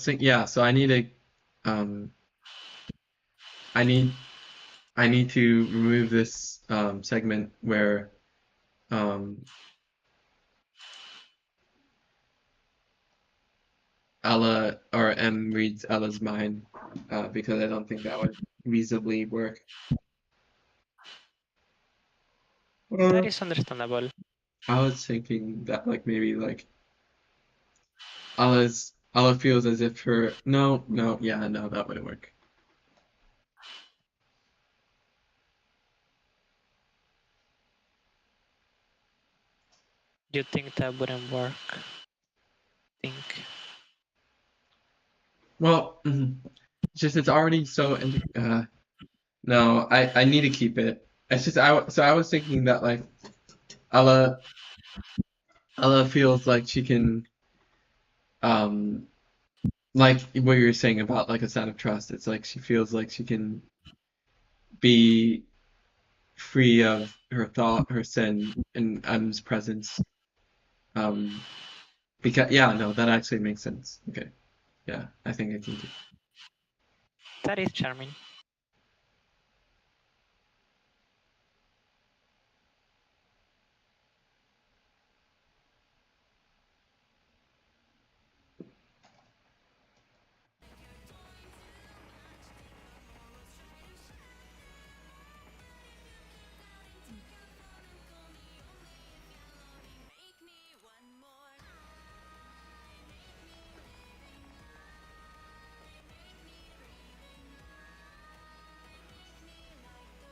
thinking, yeah, so um I need I need to remove this segment where um Ella or M reads Ella's mind, because I don't think that would reasonably work. That Uh, is understandable. I was thinking that like maybe like Ella feels as if her no, that wouldn't work. You think that wouldn't work? Think. Well, just it's already so no, I need to keep it. It's just I was thinking that like Ella Ella feels like she can um like what you were saying about like a sign of trust. It's like she feels like she can be free of her thought, her sin in M's presence. Um, because yeah, no, that actually makes sense. Okay, yeah, I think I can keep. That is charming.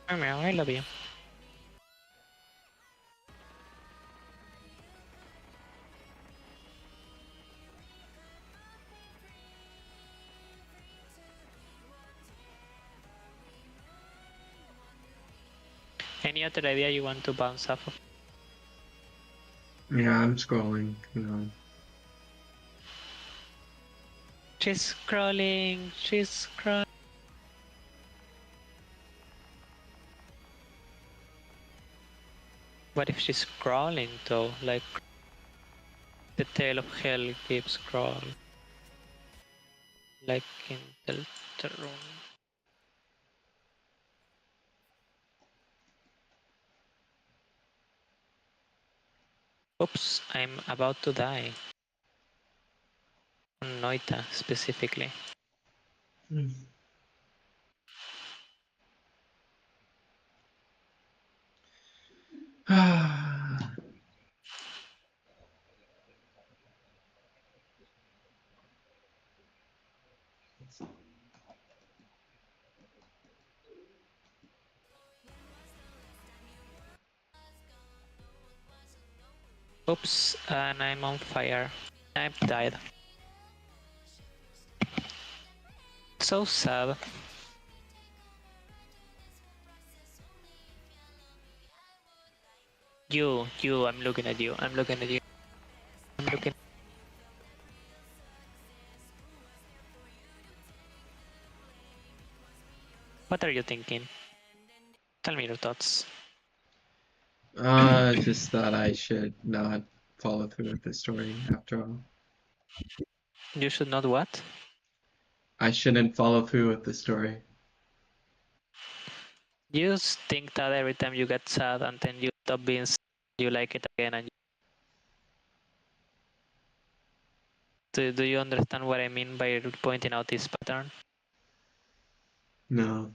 Meow, meow, I love you. Any other idea you want to bounce off of? Yeah, I'm scrolling. She's scrolling. She's scrolling. What if she's crawling though? Like the tail of hell keeps crawling. Like in Deltarune. Oops, I'm about to die. On Noita specifically. Oops, and I'm on fire. I've died. So sad. You, I'm looking at you. I'm looking at you. I'm looking. What are you thinking? Tell me your thoughts. Just that I should not follow through with the story after all. You should not what? I shouldn't follow through with the story. You just think that every time you get sad and then you stop being sad, you like it again. And do you understand what I mean by pointing out this pattern? No.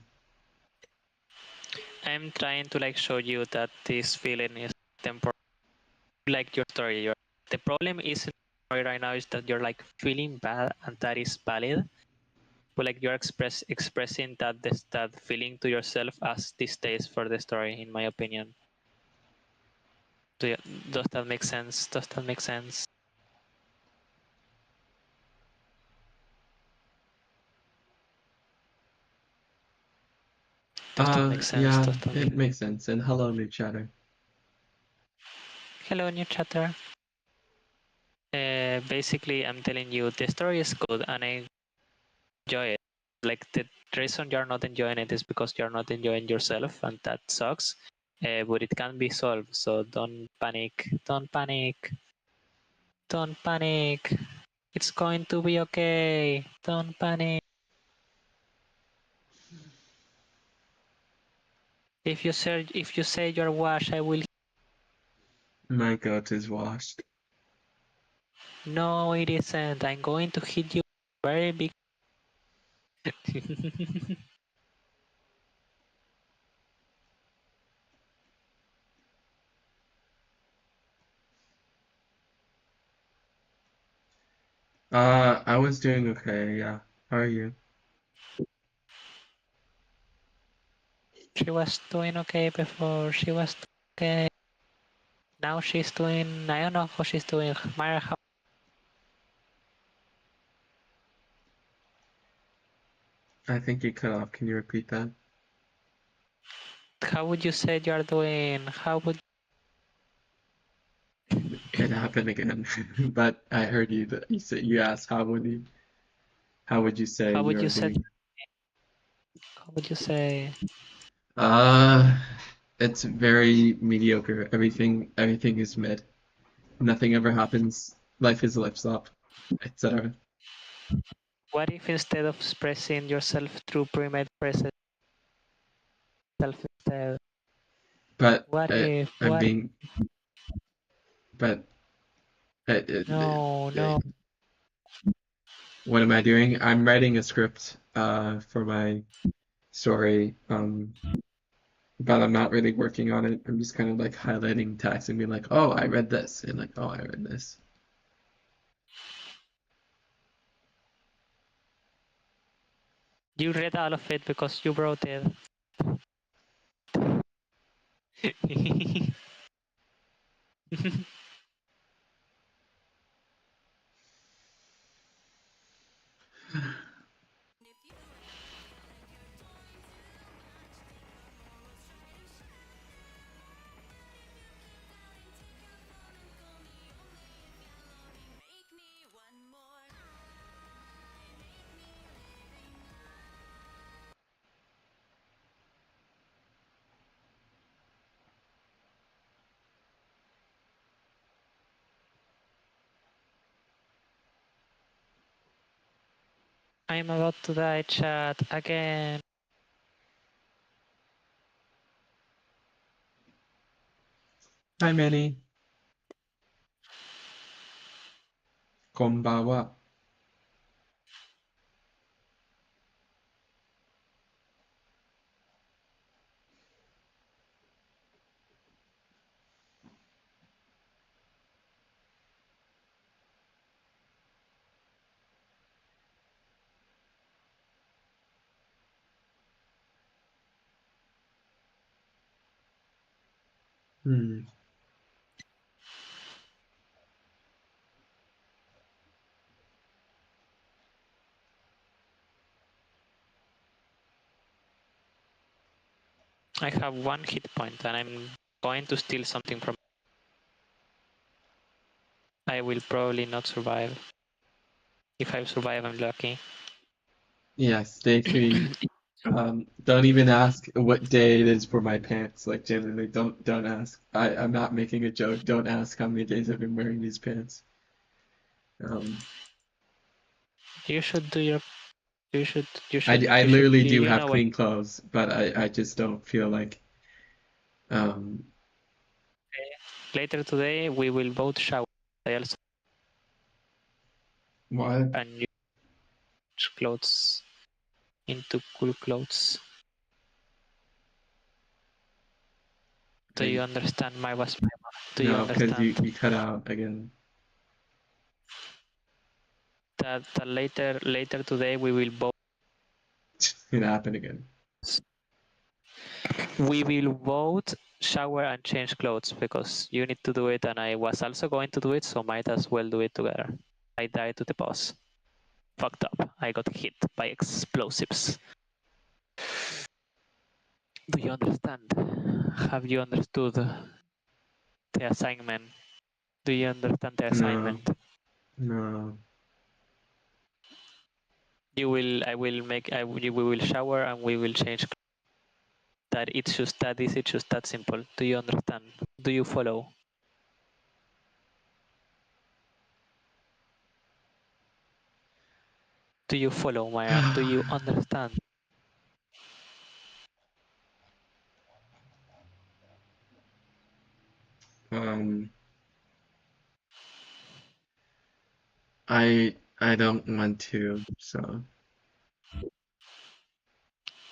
I'm trying to like show you that this feeling is temporary. Like your story, the problem is in the story right now is that you're like feeling bad, and that is valid. But like you're expressing that feeling to yourself as this stays for the story, in my opinion. Do you, does that make sense? Does that make sense? Does that make sense? Yeah, Does that it make makes sense. And hello, new chatter. Hello, new chatter. Basically, I'm telling you the story is good and I enjoy it. Like the reason you're not enjoying it is because you're not enjoying yourself, and that sucks. But it can be solved, so don't panic. Don't panic. Don't panic. It's going to be okay. Don't panic. If you say you're washed, I will. My goat is washed. No, it isn't. I'm going to hit you very big. I was doing okay, yeah. How are you? She was doing okay before. She was okay. Now she's doing. I don't know how she's doing. Mara, I think you cut off. Can you repeat that? how would you say you are doing? How would It happened again. But I heard you that you said you asked how would you say how would you're you say? doing? How would you say? Uh it's very mediocre. Everything is mid. Nothing ever happens. Life is lips up, etc. What if instead of expressing yourself through pre-made phrases, self instead? But What if? I'm What? being but uh, No, uh, no. what am I doing? I'm writing a script for my story, but I'm not really working on it. I'm just kind of like highlighting text and being like, oh, I read this, and like, oh, I read this. You read all of it because you wrote it. I'm about to die, chat, again. Hi, Manny. Konbawa. Hmm. I have 1 hit point and I'm going to steal something from. I will probably not survive. If I survive, I'm lucky. Yes, day 3. Don't even ask what day it is for my pants. Like genuinely, don't ask. I'm not making a joke. Don't ask how many days I've been wearing these pants. Um, You should do your. You should. You I should. I You should. literally do You have know what? clean clothes, but I just don't feel like um Later today, we will both shower. I also what? and use clothes into cool clothes. Do I you understand my was my? Do you no, because understand you cut out again. that later today we will both. It's gonna happen again. We will both shower and change clothes because you need to do it and I was also going to do it, so might as well do it together. I died to the boss. Fucked up. I got hit by explosives. Do you understand? Have you understood the assignment? Do you understand the No, assignment? no. You will. I will make. We will shower and we will change. That it's just that is. It's just that simple. Do you understand? Do you follow? Do you follow, Maya? Do you understand? Um, I don't want to, so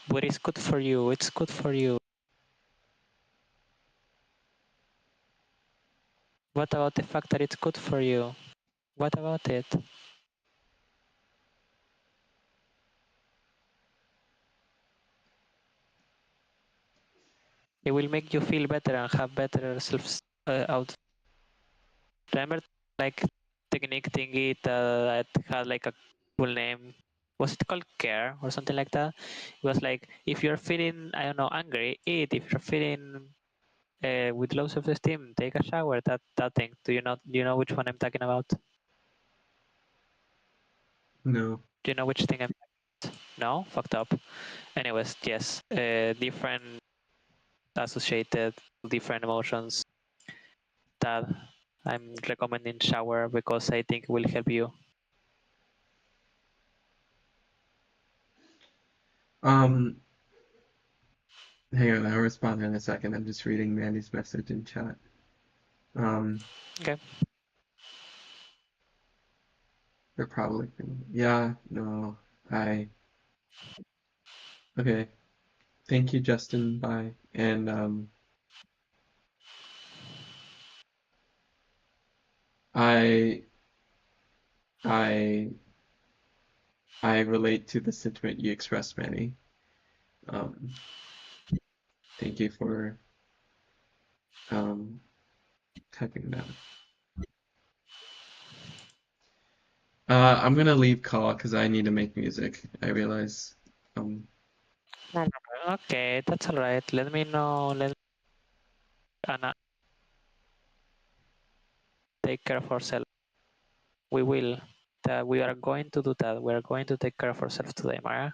What is good for you? It's good for you. What about the fact that it's good for you? What about it? It will make you feel better and have better self out. Remember, like technique thingy that had like a cool name. Was it called care or something like that? It was like if you're feeling, I don't know, angry, eat. If you're feeling with low self-esteem, take a shower. That thing. Do you not? Do you know which one I'm talking about? Do no. you know which thing I'm? No, fucked up. Anyways, yes, different associated different emotions that I'm recommending shower because I think it will help you. Um, Hang on, I'll respond in a second. I'm just reading Mandy's message in chat. Um, Okay. they're probably yeah, no, I okay. Thank you, Justin. Bye. And I I I relate to the sentiment you expressed, Manny. Um, thank you for um typing that. I'm gonna leave call because I need to make music. I realize. Okay, that's all right. Let me know. Let Anna take care of ourselves. We will. We are going to do that. We are going to take care of ourselves today, Mara.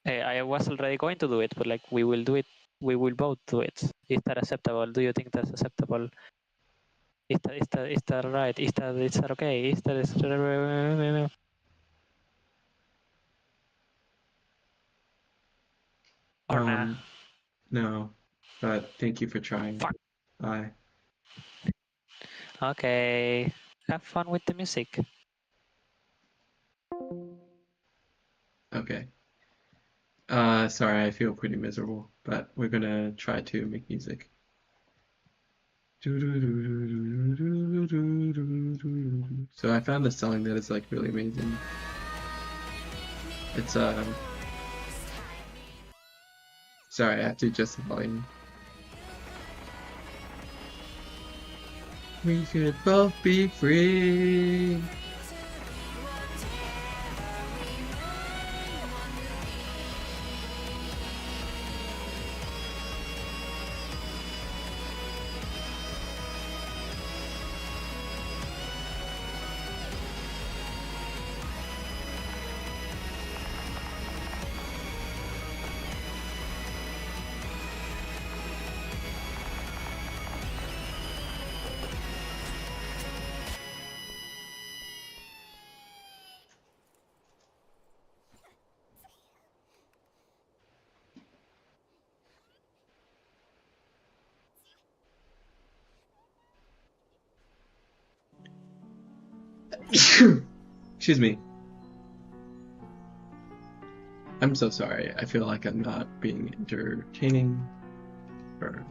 I was already going to do it, but like we will do it. We will both do it. Is that acceptable? Do you think that's acceptable? Is that right? Is that okay? Is that Or nah? Um, no, but thank you for trying. Fuck. Bye. Okay. Have fun with the music. Okay. Sorry, I feel pretty miserable, but we're gonna try to make music. So I found a song that is like really amazing. It's sorry, I have to adjust the volume. We could both be free. Excuse me. I'm so sorry. I feel like I'm not being entertaining or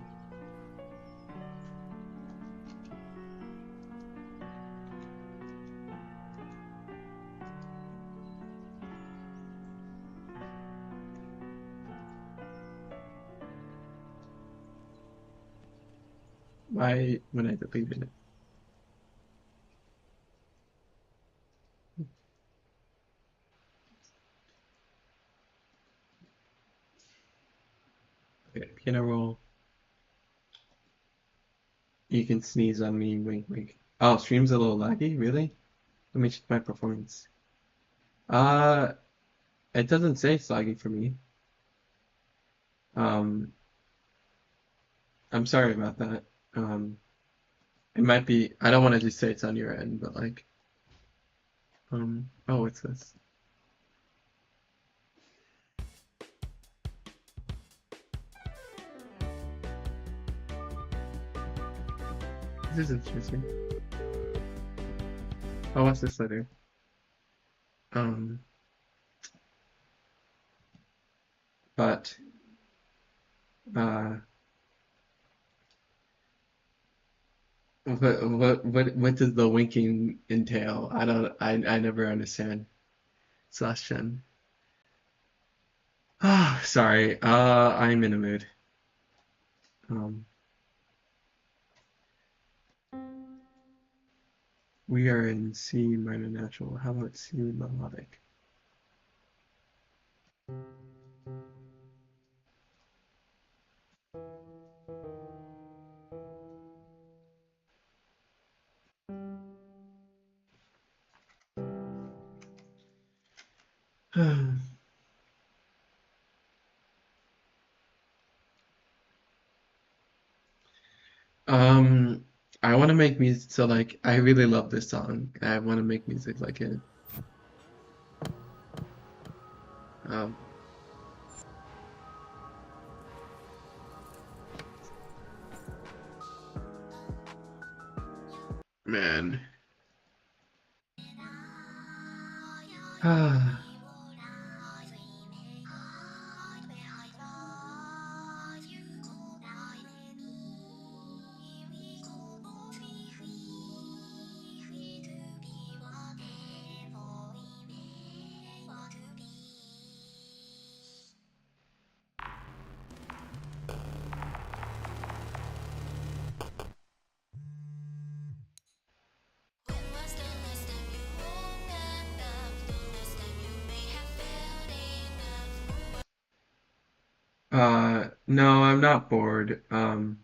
why when I deleted it. Okay, piano roll. You can sneeze on me, wink wink. Oh, stream's a little laggy, really? Let me check my performance. Uh, it doesn't say it's laggy for me. Um, I'm sorry about that. Um, it might be, I don't want to just say it's on your end, but like, oh, what's this? This is interesting. I'll watch this later. Um, but, uh, what does the winking entail? I never understand. Sebastian. Ah, sorry. I'm in a mood. Um, we are in C minor natural. How about C melodic? Um, I want to make music. So like, I really love this song. I want to make music like it. Um, man. Ah. No, I'm not bored. I'm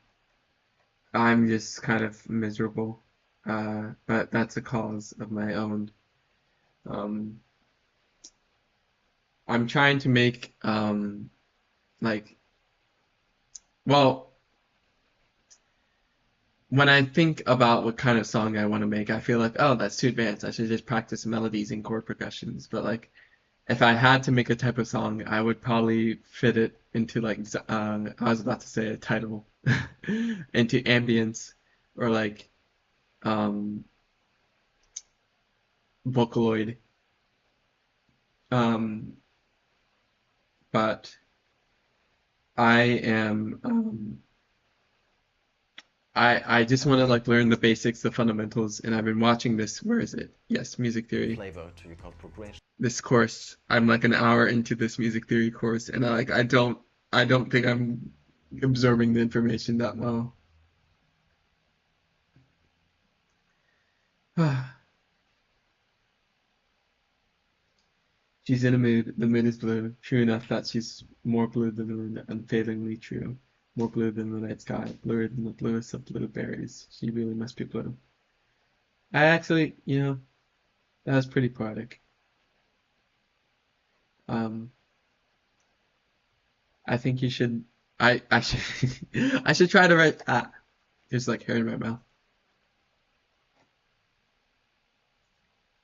just kind of miserable. But that's a cause of my own. Um, I'm trying to make like well, when I think about what kind of song I want to make, I feel like, oh, that's too advanced. I should just practice melodies and chord progressions. But like if I had to make a type of song, I would probably fit it into like I was about to say a title into ambience or like um Vocaloid. Um, but I am I just want to like learn the basics, the fundamentals, and I've been watching this. Where is it? Yes, music theory. flavor to your chord progression. This course. I'm like an hour into this music theory course, and I don't think I'm absorbing the information that well. She's in a mood. The mood is blue. True enough that she's more blue than the moon, unfailingly true. More blue than the night sky, bluer than the bluest of blueberries. She really must be blue. I actually, that was pretty poetic. Um, I think you should. I should. I should try to write. There's like hair in my mouth.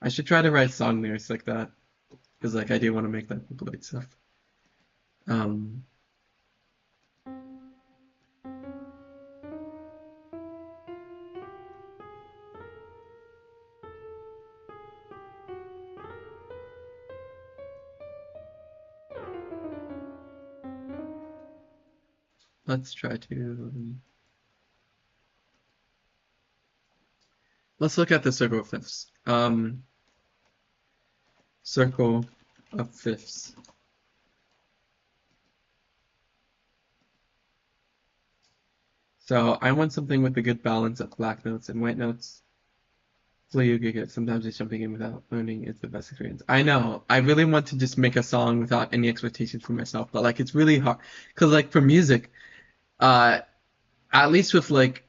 I should try to write song lyrics like that because like I do want to make that complete stuff. Um, let's try to. Let's look at the circle of fifths. Circle of fifths. So I want something with a good balance of black notes and white notes. Hopefully you get it. Sometimes just jumping in without learning is the best experience. I know. I really want to just make a song without any expectations for myself, but like it's really hard. Cause like for music, uh, at least with like,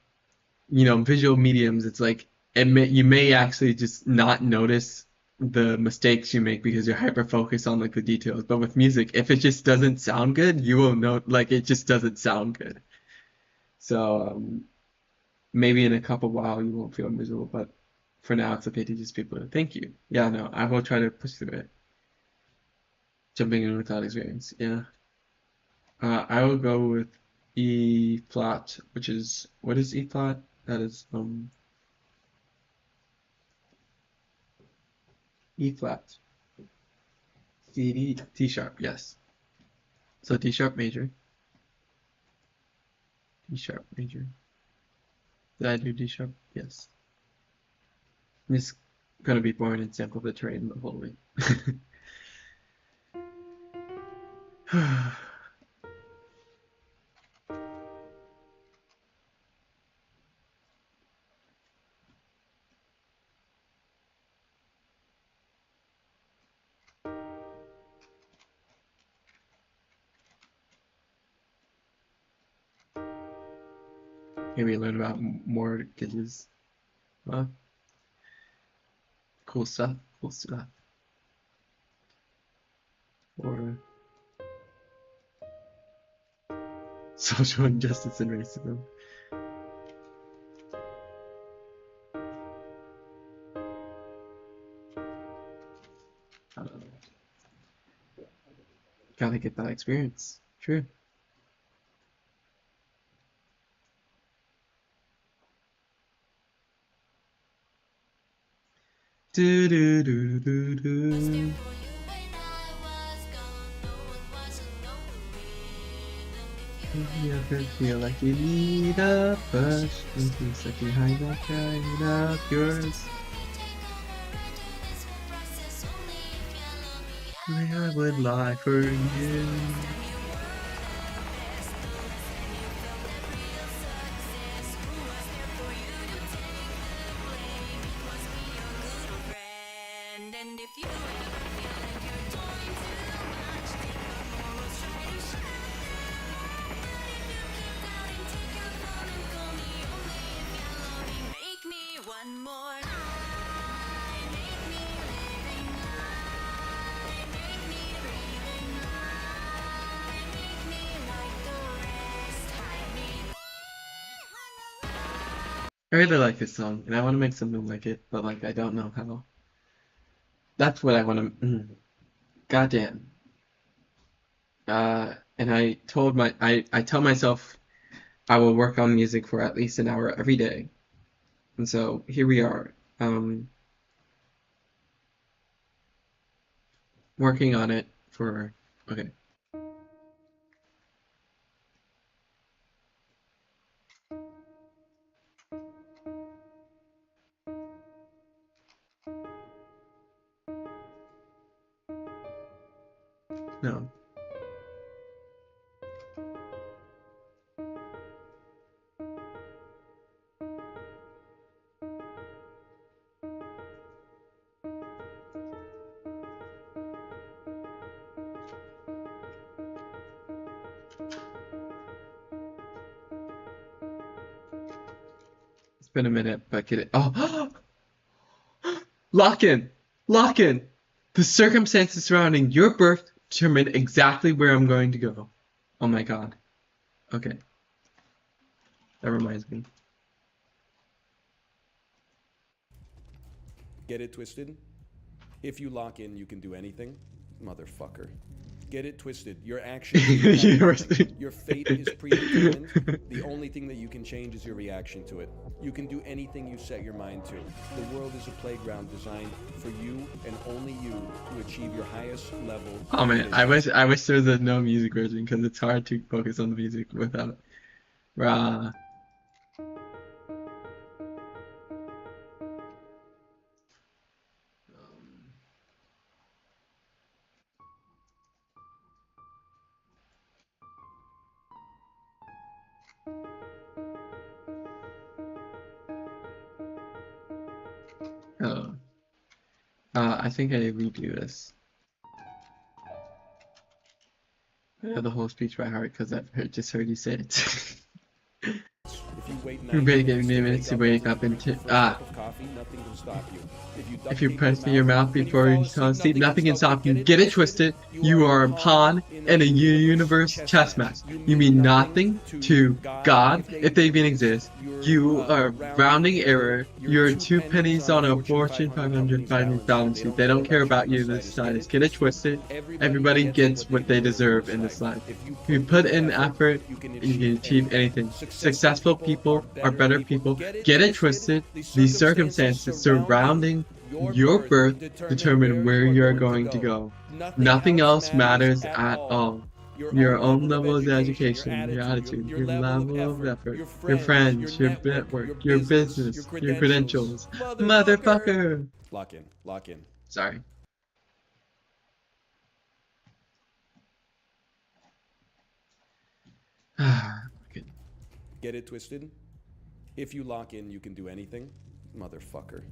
visual mediums, it's like you may actually just not notice the mistakes you make because you're hyper focused on like the details. But with music, if it just doesn't sound good, you will know like it just doesn't sound good. So maybe in a couple while you won't feel miserable, but for now it's okay to just be blue. Thank you. Yeah, no, I will try to push through it. Jumping in without experience. Yeah. I will go with E flat, which is what is E flat? That is E flat. C D T sharp, yes. So D sharp major. D sharp major. Did I do D sharp? Yes. I'm just gonna be boring and sample the terrain the whole way. Maybe learn about mortgages. Well, cool stuff. Cool stuff. Or social injustice and racism. Gotta get that experience. True. Do do do do do. You ever feel like you need a push? And feels like you're high not carrying out yours. I would lie for you. I really like this song, and I want to make something like it, but like I don't know how. That's what I want to. Goddamn. And I tell myself I will work on music for at least an hour every day. And so here we are, working on it for, okay. No. It's been a minute, but get it. Oh, lock in! Lock in! The circumstances surrounding your birth determine exactly where I'm going to go. Oh my god. Okay. That reminds me. Get it twisted? If you lock in, you can do anything? Motherfucker. Get it twisted. Your actions impact nothing. Your fate is predetermined. The only thing that you can change is your reaction to it. You can do anything you set your mind to. The world is a playground designed for you and only you to achieve your highest level. Oh man, I wish there was a no music version because it's hard to focus on the music without it. Rah. Oh. I think I redo this. I know the whole speech by heart because I've just heard you say it. If you wait You're 90 really giving me minutes to wake up and coffee, nothing can stop you. If you press your mouth before you fall asleep, nothing can stop you. Get it twisted. You are a pawn in a universe chess match. You mean nothing to God if they even exist. You are rounding error. You're 2 pennies on a Fortune 500 balance sheet. They don't care about you this slightest. Get it twisted. Everybody gets what they deserve in this life. If you put in effort, you can achieve anything. Successful people are better people. Get it twisted. These circumstances surrounding your birth determine where you're going to go. Nothing else matters at all. Your own level of education, your attitude, your level of effort, your friends, your network, your business, your credentials. Motherfucker! Lock in, lock in. Sorry. Get it twisted? If you lock in, you can do anything? Motherfucker.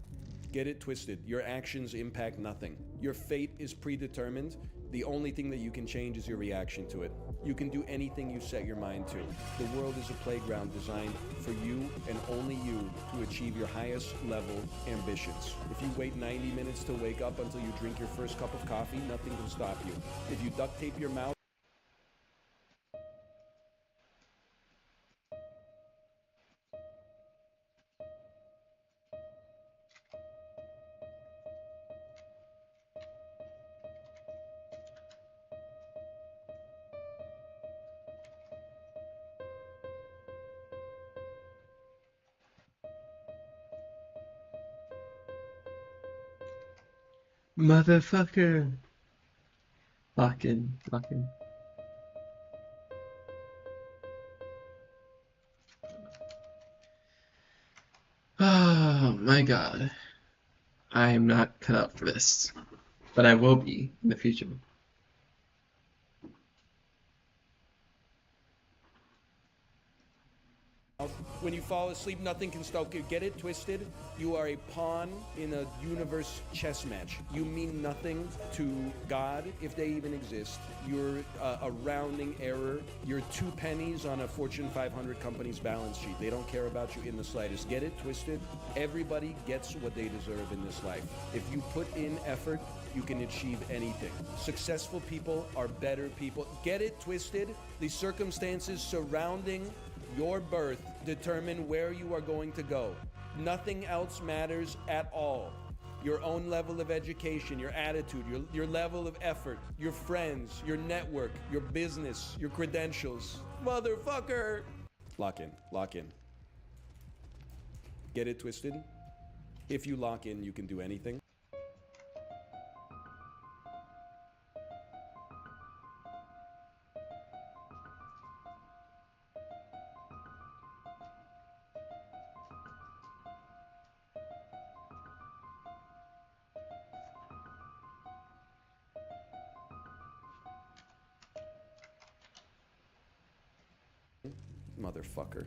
Get it twisted. Your actions impact nothing. Your fate is predetermined. The only thing that you can change is your reaction to it. You can do anything you set your mind to. The world is a playground designed for you and only you to achieve your highest level ambitions. If you wait 90 minutes to wake up until you drink your first cup of coffee, nothing can stop you. If you duct tape your mouth, Motherfucker! Lock in, lock in. Oh my god. I am not cut out for this. But I will be in the future. when you fall asleep, nothing can stop you. Get it twisted? You are a pawn in a universe chess match. You mean nothing to God, if they even exist. You're a rounding error. You're 2 pennies on a Fortune 500 company's balance sheet. They don't care about you in the slightest. Get it twisted? Everybody gets what they deserve in this life. If you put in effort, you can achieve anything. Successful people are better people. Get it twisted? The circumstances surrounding your birth determine where you are going to go. Nothing else matters at all. your own level of education, your attitude, your level of effort, your friends, your network, your business, your credentials. Motherfucker! Lock in, lock in. Get it twisted? If you lock in, you can do anything. Motherfucker.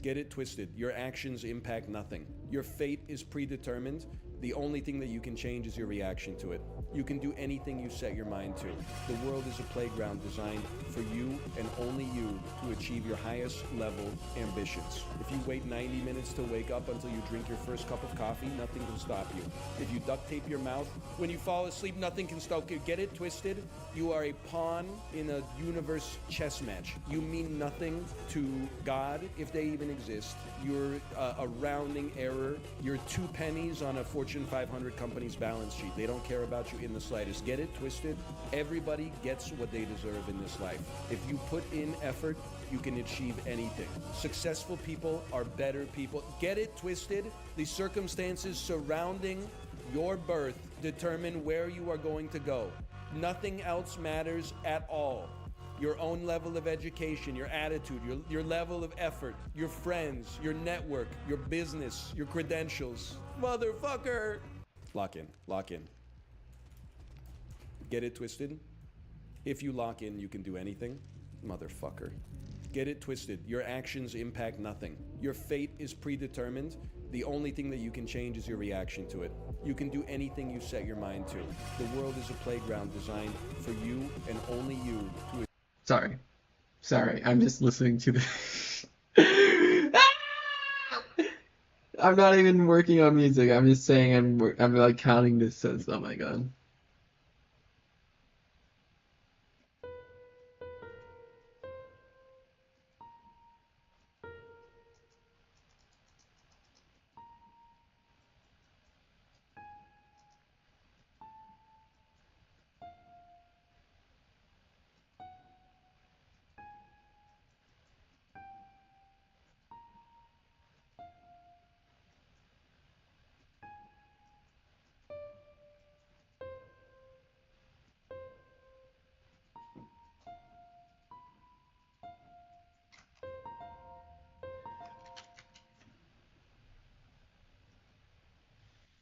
Get it twisted. Your actions impact nothing. Your fate is predetermined. The only thing that you can change is your reaction to it. You can do anything you set your mind to. The world is a playground designed for you and only you to achieve your highest level ambitions. If you wait 90 minutes to wake up until you drink your first cup of coffee, nothing can stop you. If you duct tape your mouth, when you fall asleep, nothing can stop you. Get it twisted? You are a pawn in a universe chess match. You mean nothing to God, if they even exist. You're a rounding error. You're 2 pennies on a Fortune 500 company's balance sheet. They don't care about you in the slightest. Get it twisted? Everybody gets what they deserve in this life. If you put in effort, you can achieve anything. Successful people are better people. Get it twisted? The circumstances surrounding your birth determine where you are going to go. Nothing else matters at all. Your own level of education, your attitude, your level of effort, your friends, your network, your business, your credentials. Motherfucker! Lock in, lock in. Get it twisted? If you lock in, you can do anything. Motherfucker. Get it twisted. Your actions impact nothing. Your fate is predetermined. The only thing that you can change is your reaction to it. You can do anything you set your mind to. The world is a playground designed for you and only you to. Sorry, I'm just listening to the. I'm not even working on music. I'm just saying I'm like counting this as, oh my god.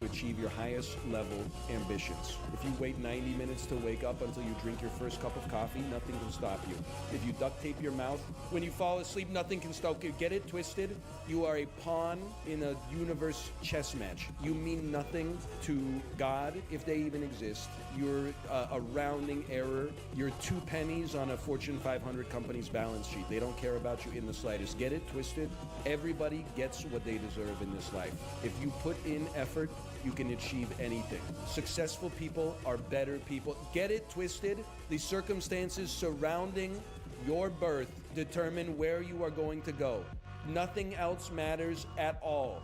Achieve your highest level ambitions. If you wait 90 minutes to wake up until you drink your first cup of coffee, nothing can stop you. If you duct tape your mouth, when you fall asleep, nothing can stop you. Get it twisted? You are a pawn in a universe chess match. You mean nothing to God, if they even exist. You're a rounding error. You're 2 pennies on a Fortune 500 company's balance sheet. They don't care about you in the slightest. Get it twisted? Everybody gets what they deserve in this life. If you put in effort, you can achieve anything. Successful people are better people. Get it twisted? The circumstances surrounding your birth determine where you are going to go. Nothing else matters at all.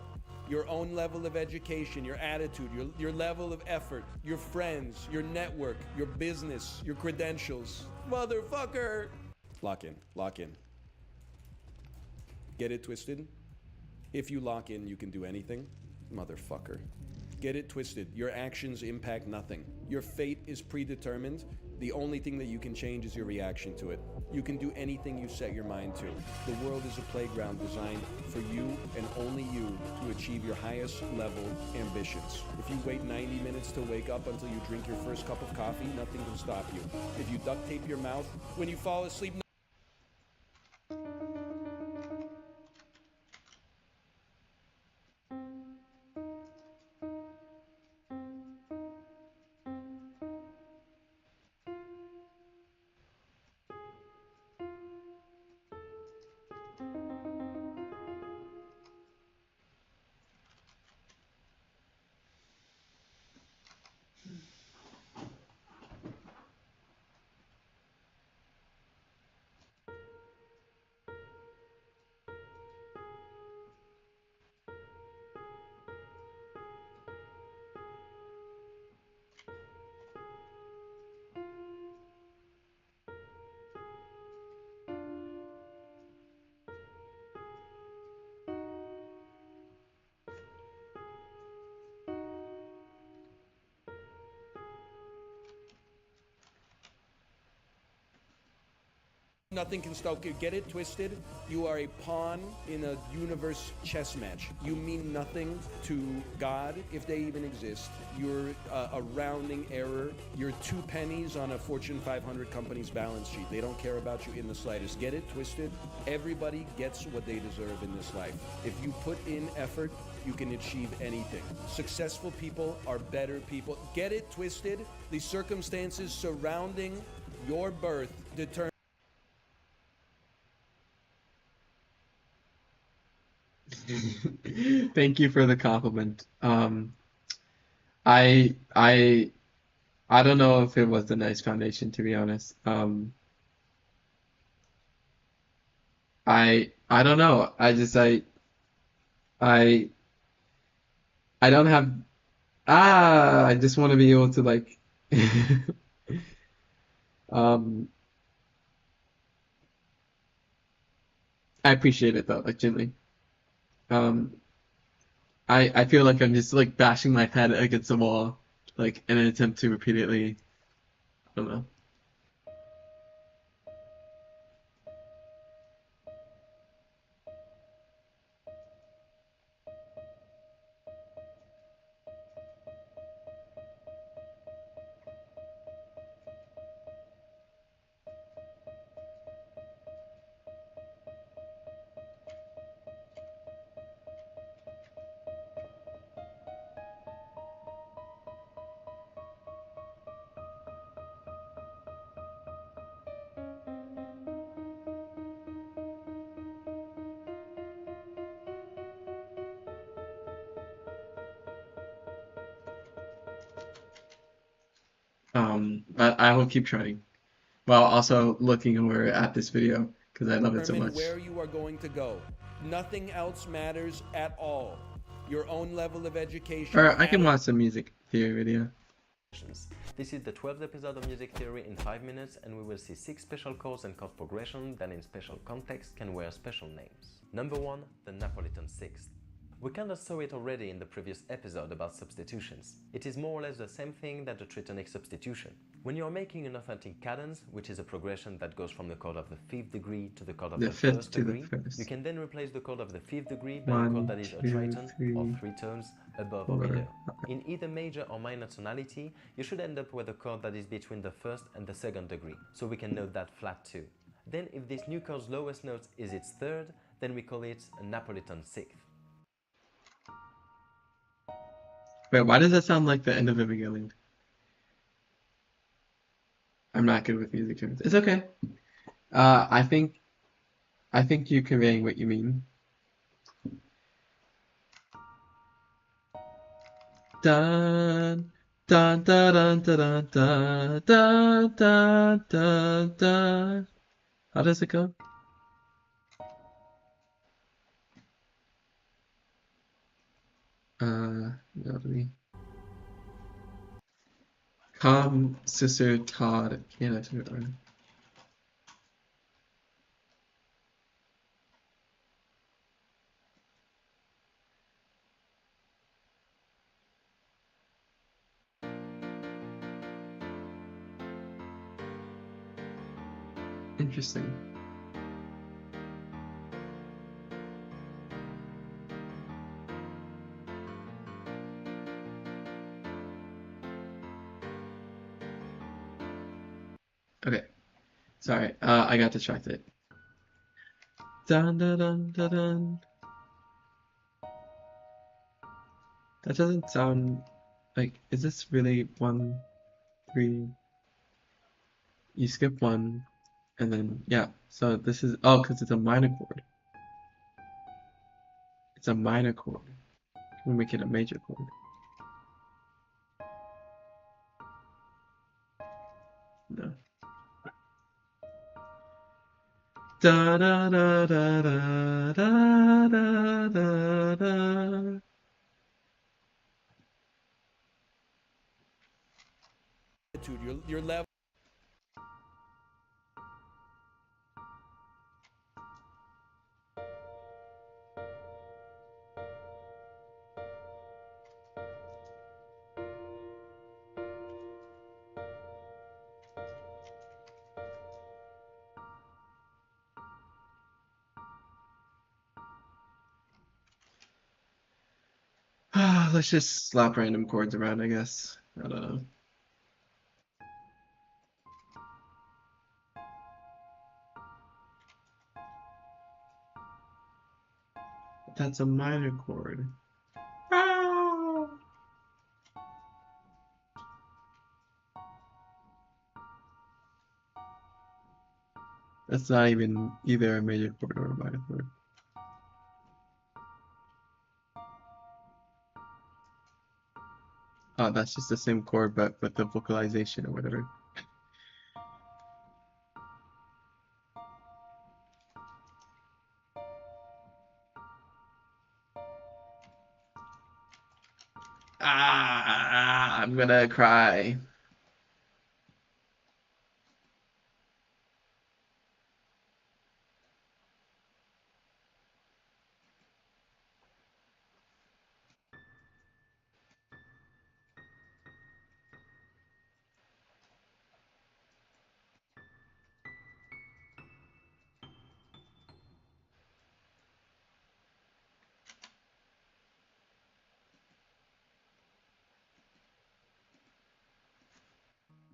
Your own level of education, your attitude, your level of effort, your friends, your network, your business, your credentials. Motherfucker! Lock in, lock in. Get it twisted? If you lock in, you can do anything. Motherfucker. Get it twisted. Your actions impact nothing. Your fate is predetermined. The only thing that you can change is your reaction to it. You can do anything you set your mind to. The world is a playground designed for you and only you to achieve your highest level ambitions. If you wait 90 minutes to wake up until you drink your first cup of coffee, nothing can stop you. If you duct tape your mouth, when you fall asleep, Nothing can stop you. Get it twisted. You are a pawn in a universe chess match. You mean nothing to God, if they even exist. You're a rounding error. You're 2 pennies on a Fortune 500 company's balance sheet. They don't care about you in the slightest. Get it twisted. Everybody gets what they deserve in this life. If you put in effort, you can achieve anything. Successful people are better people. Get it twisted. The circumstances surrounding your birth determine. Thank you for the compliment. I I I don't know if it was a nice foundation, to be honest. I don't know. I I don't have I just want to be able to like um I appreciate it though, like genuinely. Um I feel like I'm just like bashing my head against the wall, like in an attempt to repeatedly, I don't know. But I will keep trying while also looking over at this video because I love it so Determine much. where you are going to go. Nothing else matters at all. Your own level of education. Or I can watch some music theory video. This is the 12th episode of Music Theory in 5 minutes, and we will see 6 special chords and chord progression that in special contexts can wear special names. Number 1. The Napolitan Sixth. We kinda saw it already in the previous episode about substitutions. It is more or less the same thing that the tritonic substitution. When you are making an authentic cadence, which is a progression that goes from the chord of the 5th degree to the chord of the 1st degree, you can then replace the chord of the 5th degree by a chord that is a triton, or 3 tones, above or below. In either major or minor tonality, you should end up with a chord that is between the 1st and the 2nd degree, so we can note that flat too. Then if this new chord's lowest note is its 3rd, then we call it a Napolitan 6th. Wait, why does that sound like the end of a beginning? I'm not good with music terms. It's okay. I think you're conveying what you mean. Dun dun dun dun dun dun dun dun dun dun. How does it go? Melody. Come, sister Todd. Can't I do it right? Interesting. Okay. Sorry, I got distracted. Dun dun dun dun dun. That doesn't sound like, is this really 1, 3? You skip 1, and then, yeah. So this is, oh, because it's a minor chord. It's a minor chord. We make it a major chord. No. Da da da da da da da da da. Your level. Let's just slap random chords around, I guess. I don't know. That's a minor chord. Ah! That's not even either a major chord or a minor chord. Oh, that's just the same chord, but with the vocalization or whatever. I'm gonna cry.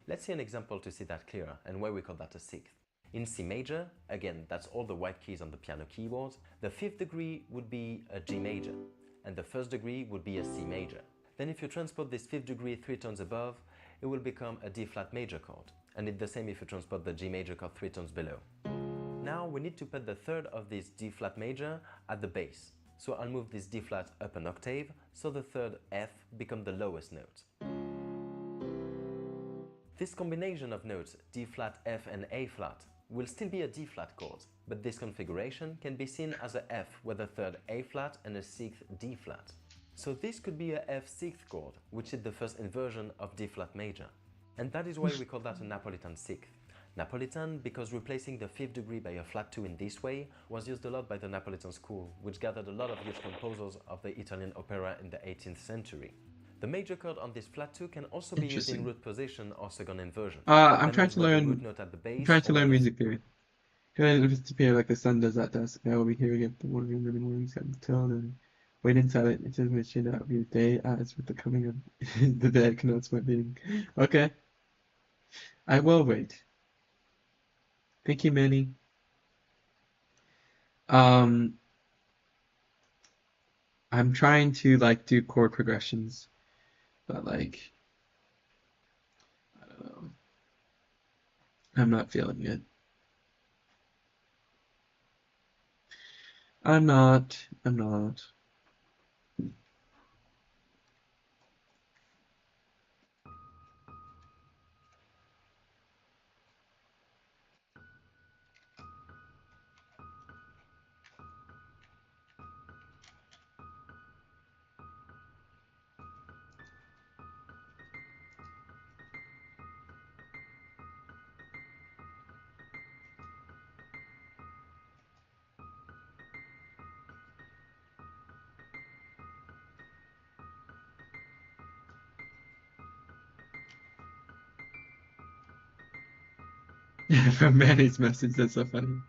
Let's see an example to see that clearer and why we call that a sixth. In C major, again, that's all the white keys on the piano keyboard, the fifth degree would be a G major, and the first degree would be a C major. Then if you transport this fifth degree 3 tones above, it will become a D flat major chord, and it's the same if you transport the G major chord 3 tones below. Now we need to put the third of this D flat major at the bass. So I'll move this D flat up an octave, so the third F becomes the lowest note. This combination of notes, D flat, F and A flat, will still be a D flat chord, but this configuration can be seen as a F with a third A flat and a sixth D flat. So this could be a F sixth chord, which is the first inversion of D flat major. And that is why we call that a Napolitan sixth. Napolitan because replacing the fifth degree by a flat 2 in this way was used a lot by the Napolitan school, which gathered a lot of huge composers of the Italian opera in the 18th century. The major chord on this flat 2 can also be used in root position or second inversion. I'm trying to learn. I'm trying to learn music theory. Can I disappear like the sun does at dusk? I will be here again the morning in the morning, until then. Wait in silence until we should not be day as with the coming of the dead connotes my being. Okay. I will wait. Thank you, Manny. I'm trying to like do chord progressions, but like I don't know. I'm not feeling it. I'm not. From Manny's message, that's so funny.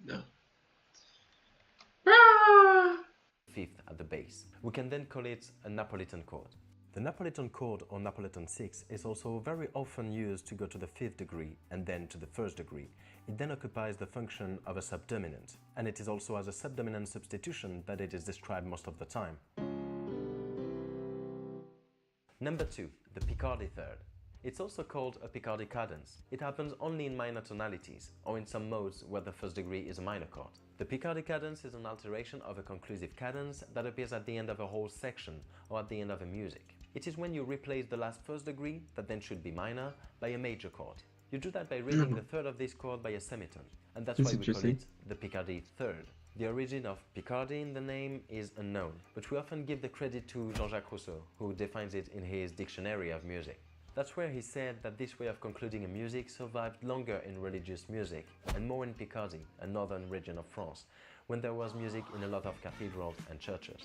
No. Fifth at the base. We can then call it a Napolitan chord. The Napolitan chord or Napolitan sixth is also very often used to go to the fifth degree and then to the first degree. It then occupies the function of a subdominant, and it is also as a subdominant substitution that it is described most of the time. Number 2, the Picardy third. It's also called a Picardy cadence. It happens only in minor tonalities, or in some modes where the first degree is a minor chord. The Picardy cadence is an alteration of a conclusive cadence that appears at the end of a whole section or at the end of a music. It is when you replace the last first degree, that then should be minor, by a major chord. You do that by reading the third of this chord by a semitone, and that's That's why we call interesting. it the Picardy third. The origin of Picardy in the name is unknown, but we often give the credit to Jean-Jacques Rousseau, who defines it in his Dictionary of Music. That's where he said that this way of concluding a music survived longer in religious music, and more in Picardy, a northern region of France, when there was music in a lot of cathedrals and churches.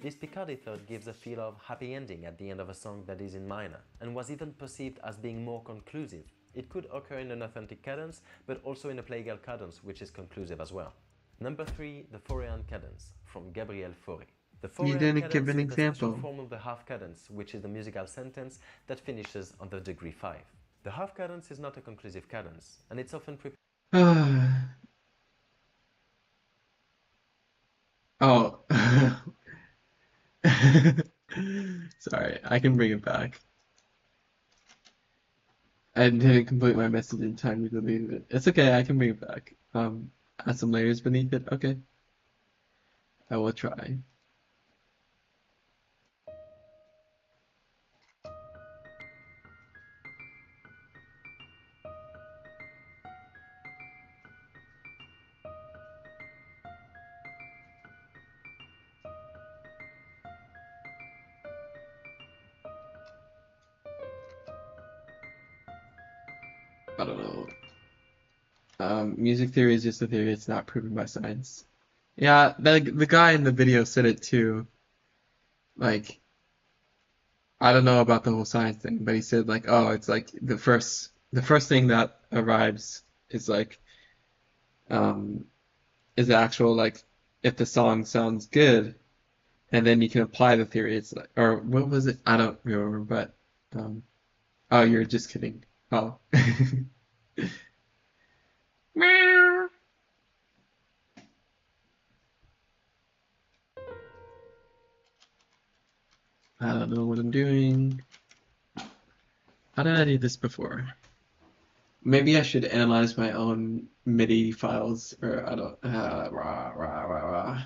This Picardy third gives a feel of happy ending at the end of a song that is in minor, and was even perceived as being more conclusive. It could occur in an authentic cadence, but also in a plagal cadence, which is conclusive as well. Number 3, the Fauréan cadence, from Gabriel Fauré. The You Fauréan didn't give cadence an is the special example. form of the half cadence, which is the musical sentence that finishes on the degree 5. The half cadence is not a conclusive cadence, and it's often prepared. Oh. Sorry, I can bring it back. I didn't complete my message in time to delete it. It's okay, I can bring it back. Add some layers beneath it. Okay. I will try. I don't know. Music theory is just a theory, it's not proven by science. Yeah, the guy in the video said it too. Like, I don't know about the whole science thing, but he said like, oh, it's like the first thing that arrives is like um is the actual like if the song sounds good, and then you can apply the theory. It's like, or what was it? I don't remember, but oh, you're just kidding. Oh. Meow. I don't know what I'm doing. How did I do this before? Maybe I should analyze my own MIDI files, or I don't. Rah, rah, rah, rah.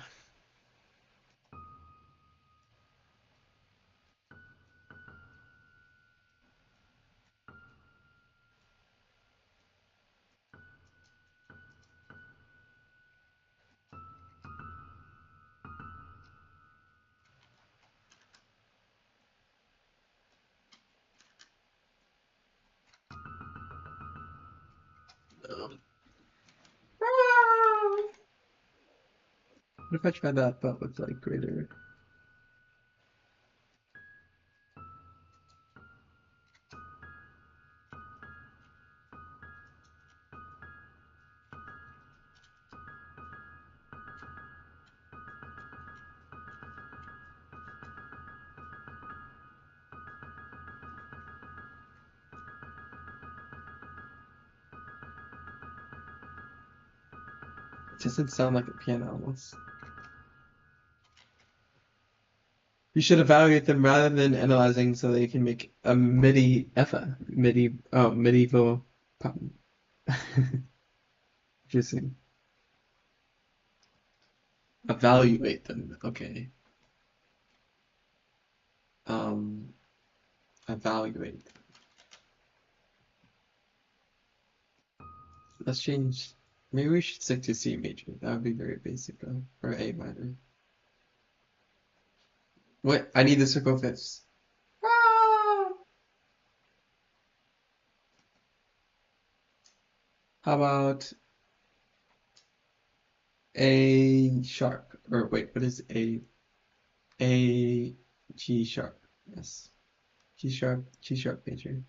Um, What if I try that, but with like greater? It doesn't sound like a piano almost. You should evaluate them rather than analyzing so that you can make a medieval pop. Interesting. Evaluate them. Okay. Um, evaluate. Let's change. Maybe we should stick to C major. That would be very basic though. Or A minor. What? I need the circle fifths. Ah! How about A sharp? Or wait, what is A? A G sharp. Yes. G sharp major.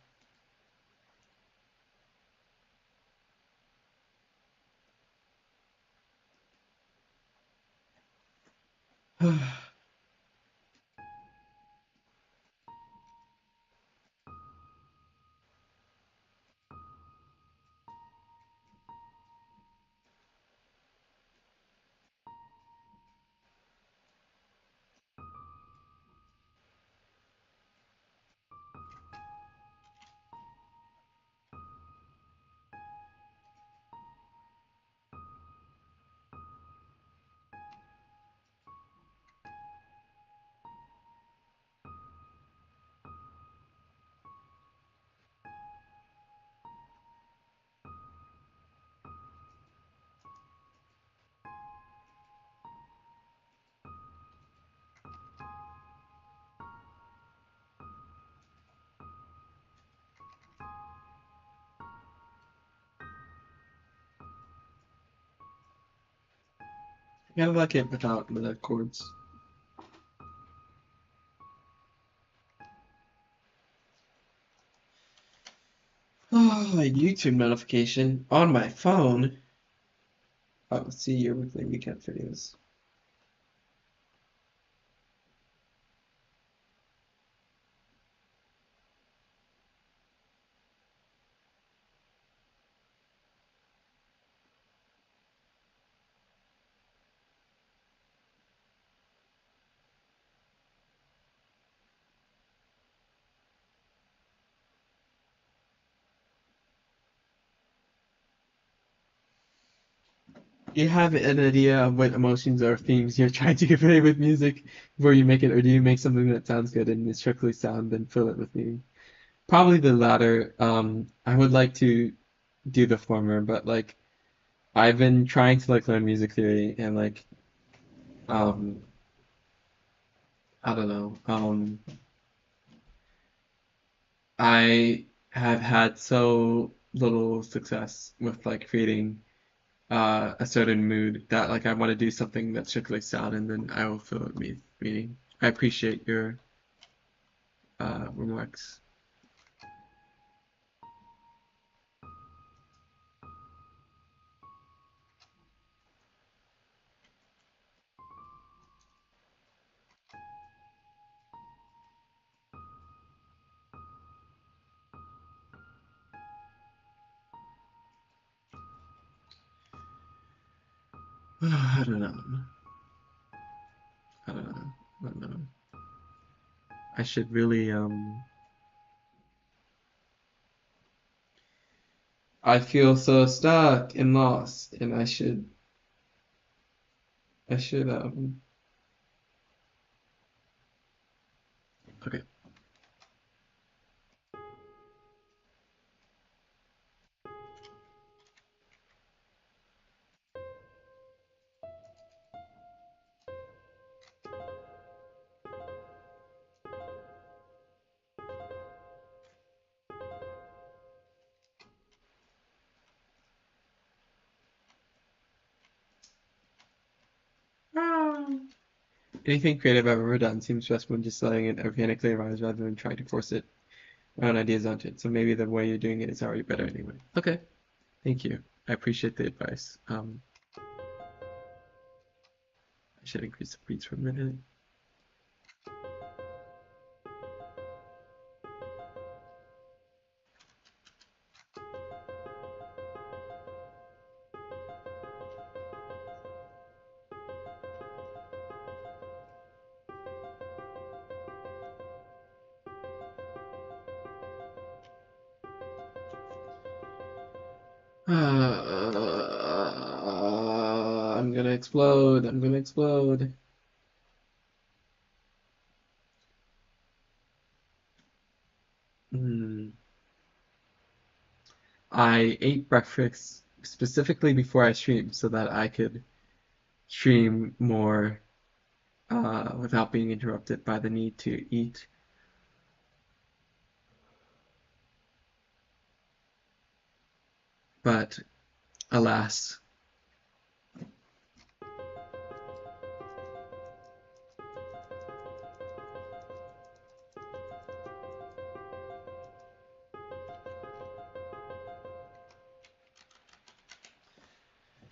I kind of like it without the chords. Oh, a YouTube notification on my phone. Oh, see your weekly recap videos. You have an idea of what emotions or themes you're trying to convey with music before you make it, or do you make something that sounds good and is strictly sound, then fill it with meaning? Probably the latter. I would like to do the former, but like I've been trying to like learn music theory and like um I don't know. I have had so little success with like creating a certain mood that like I want to do something that's strictly sound and then I will fill it with meaning. I appreciate your remarks. I don't know. I don't know. I don't know. I should really I feel so stuck and lost and I should okay. Anything creative I've ever done seems best when just letting it organically arise rather than trying to force it my own ideas onto it. So maybe the way you're doing it is already better anyway. Okay. Thank you. I appreciate the advice. I should increase the beats for a minute. I'm gonna explode. I'm gonna explode. Hmm. I ate breakfast specifically before I streamed so that I could stream more without being interrupted by the need to eat. But alas.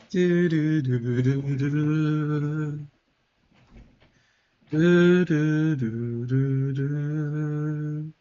Do, do, do, do, do, do. Do, do, do, do, do.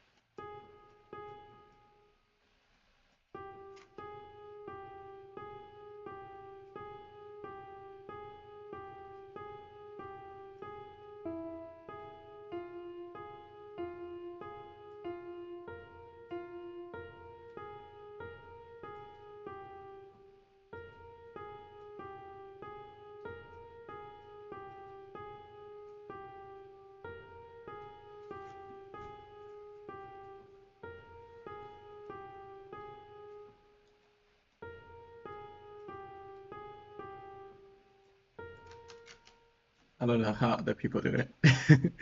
I don't know how other people do it.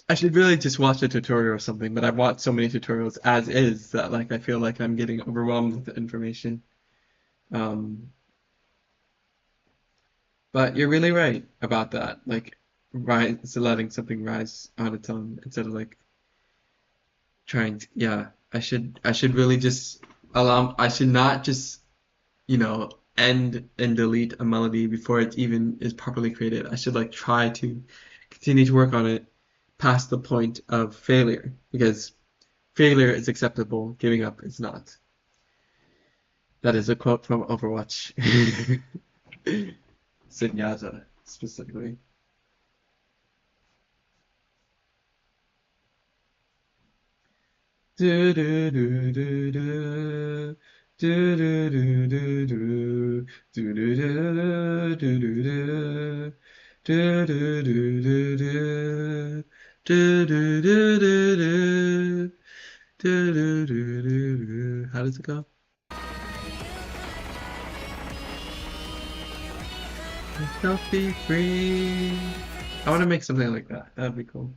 I should really just watch a tutorial or something, but I've watched so many tutorials as is that like I feel like I'm getting overwhelmed with the information. Um, But you're really right about that. Like, letting something rise on its own instead of like trying to. Yeah, I should really just allow. I should not just end and delete a melody before it even is properly created. I should like try to continue to work on it past the point of failure because failure is acceptable, giving up is not. That is a quote from Overwatch. Zenyatta, specifically. Do do do do do. Do do do do do. Do do do do do do. Do do do do do. Do do do do do. Do do do do do. How does it go? Myself be free. I want to make something like that. That'd be cool.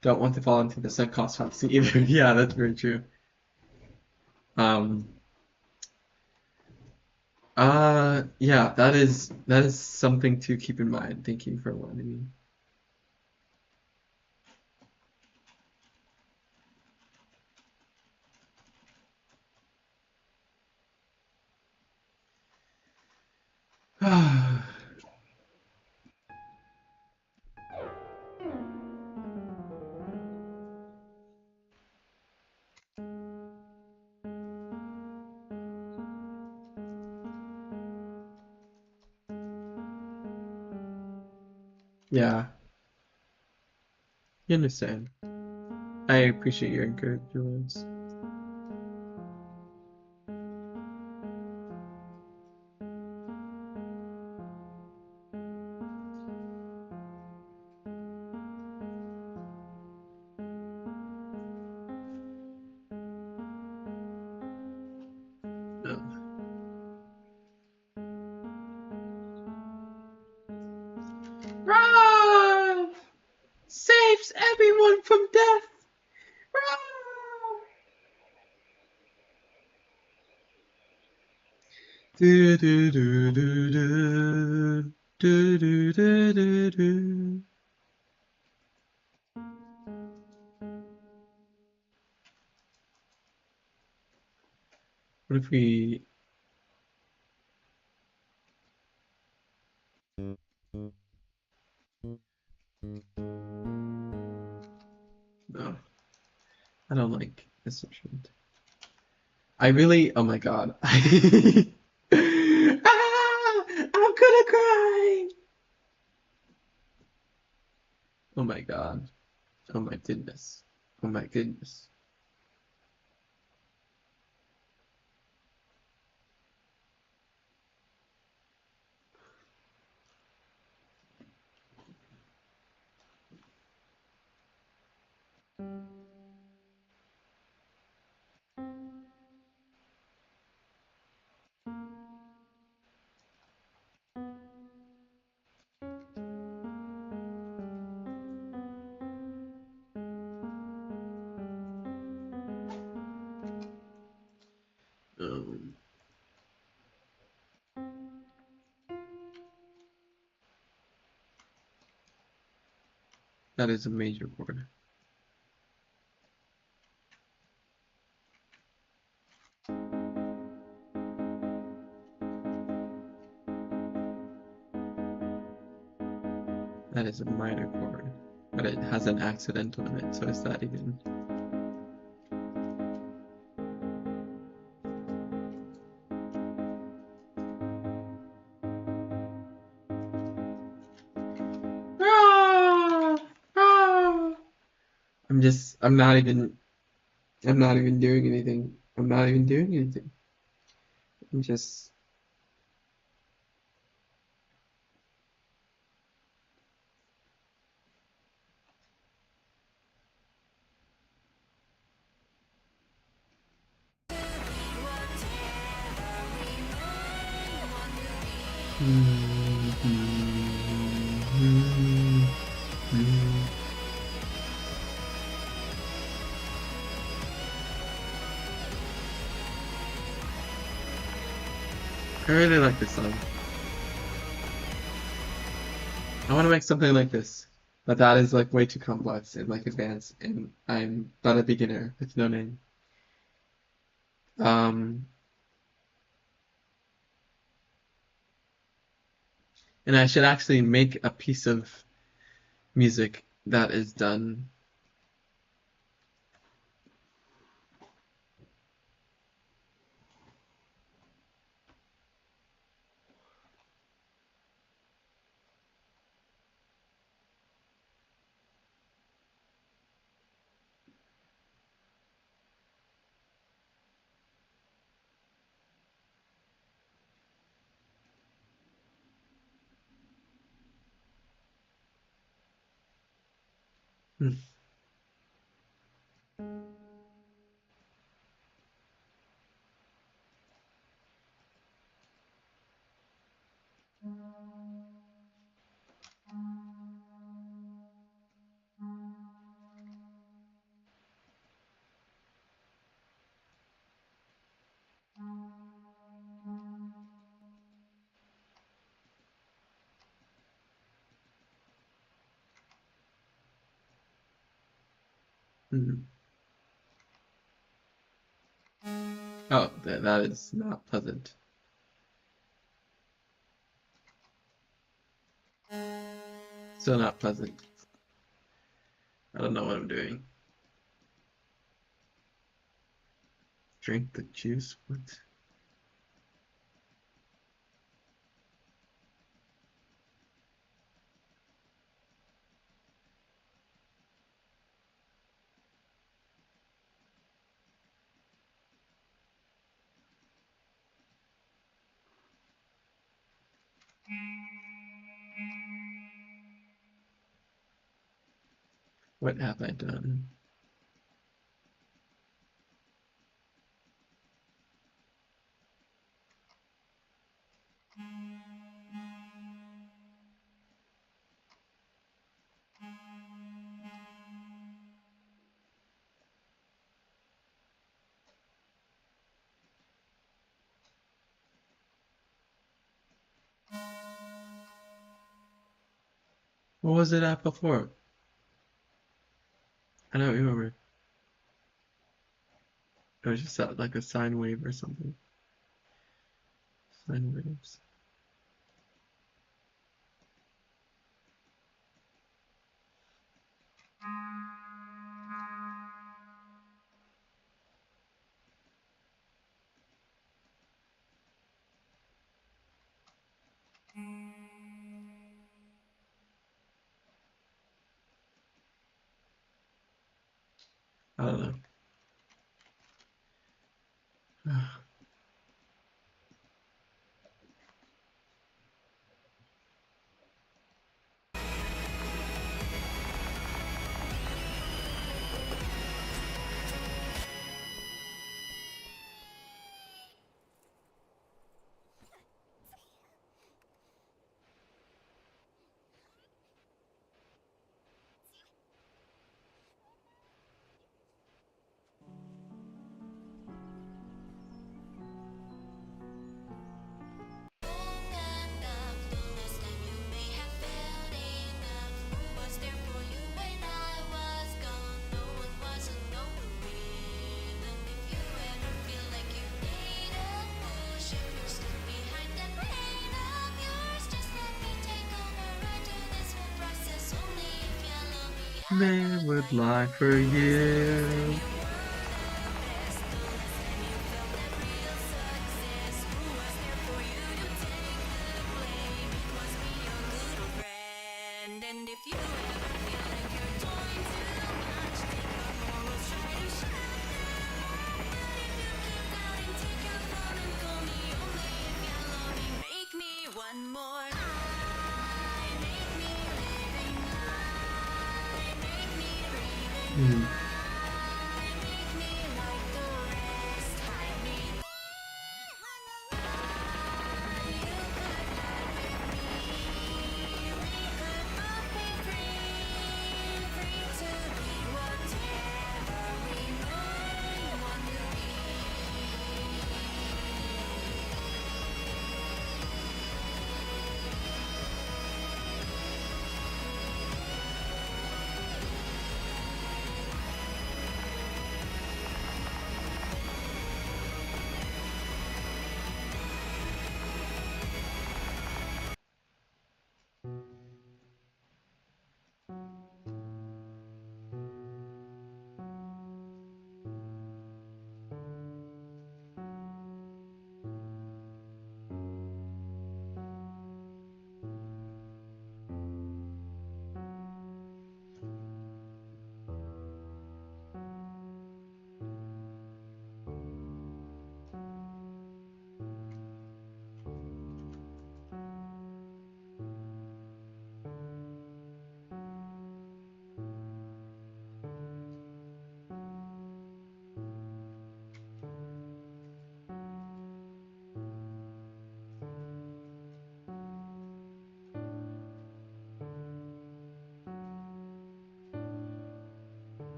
Don't want to fall into the sunk cost fallacy either. Yeah, that's very true. Um. Yeah, that is something to keep in mind. Thank you for warning me. Yeah, you understand. I appreciate your encouragement. No. Run! Saves everyone from death! Run! Do do do do do. Do do do do do. What if we... No, I don't like this instrument. I really... Oh my god. Ah! I'm gonna cry! Oh my god. Oh my goodness. Oh my goodness. Um, that is a major chord. That is a minor chord. But it has an accidental in it, so is that even... Ah! Ah! I'm not even doing anything. I'm not even doing anything. I'm just... I really like this song. I want to make something like this, but that is like way too complex and like advanced, and I'm not a beginner with no name. Um, and I should actually make a piece of music that is done. Hmm. Hmm. Oh, that is not pleasant. Still not pleasant. I don't know what I'm doing. Drink the juice? What? What have I done? What was it at before? I don't remember. It was just like a sine wave or something. Sine waves. I don't know. Man would lie for you. Hmm.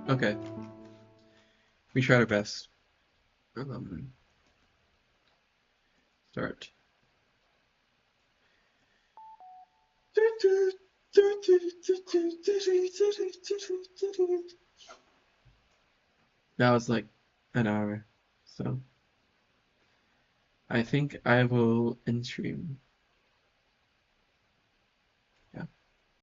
Okay. We tried our best. Start. That was like an hour. So I think I will end stream.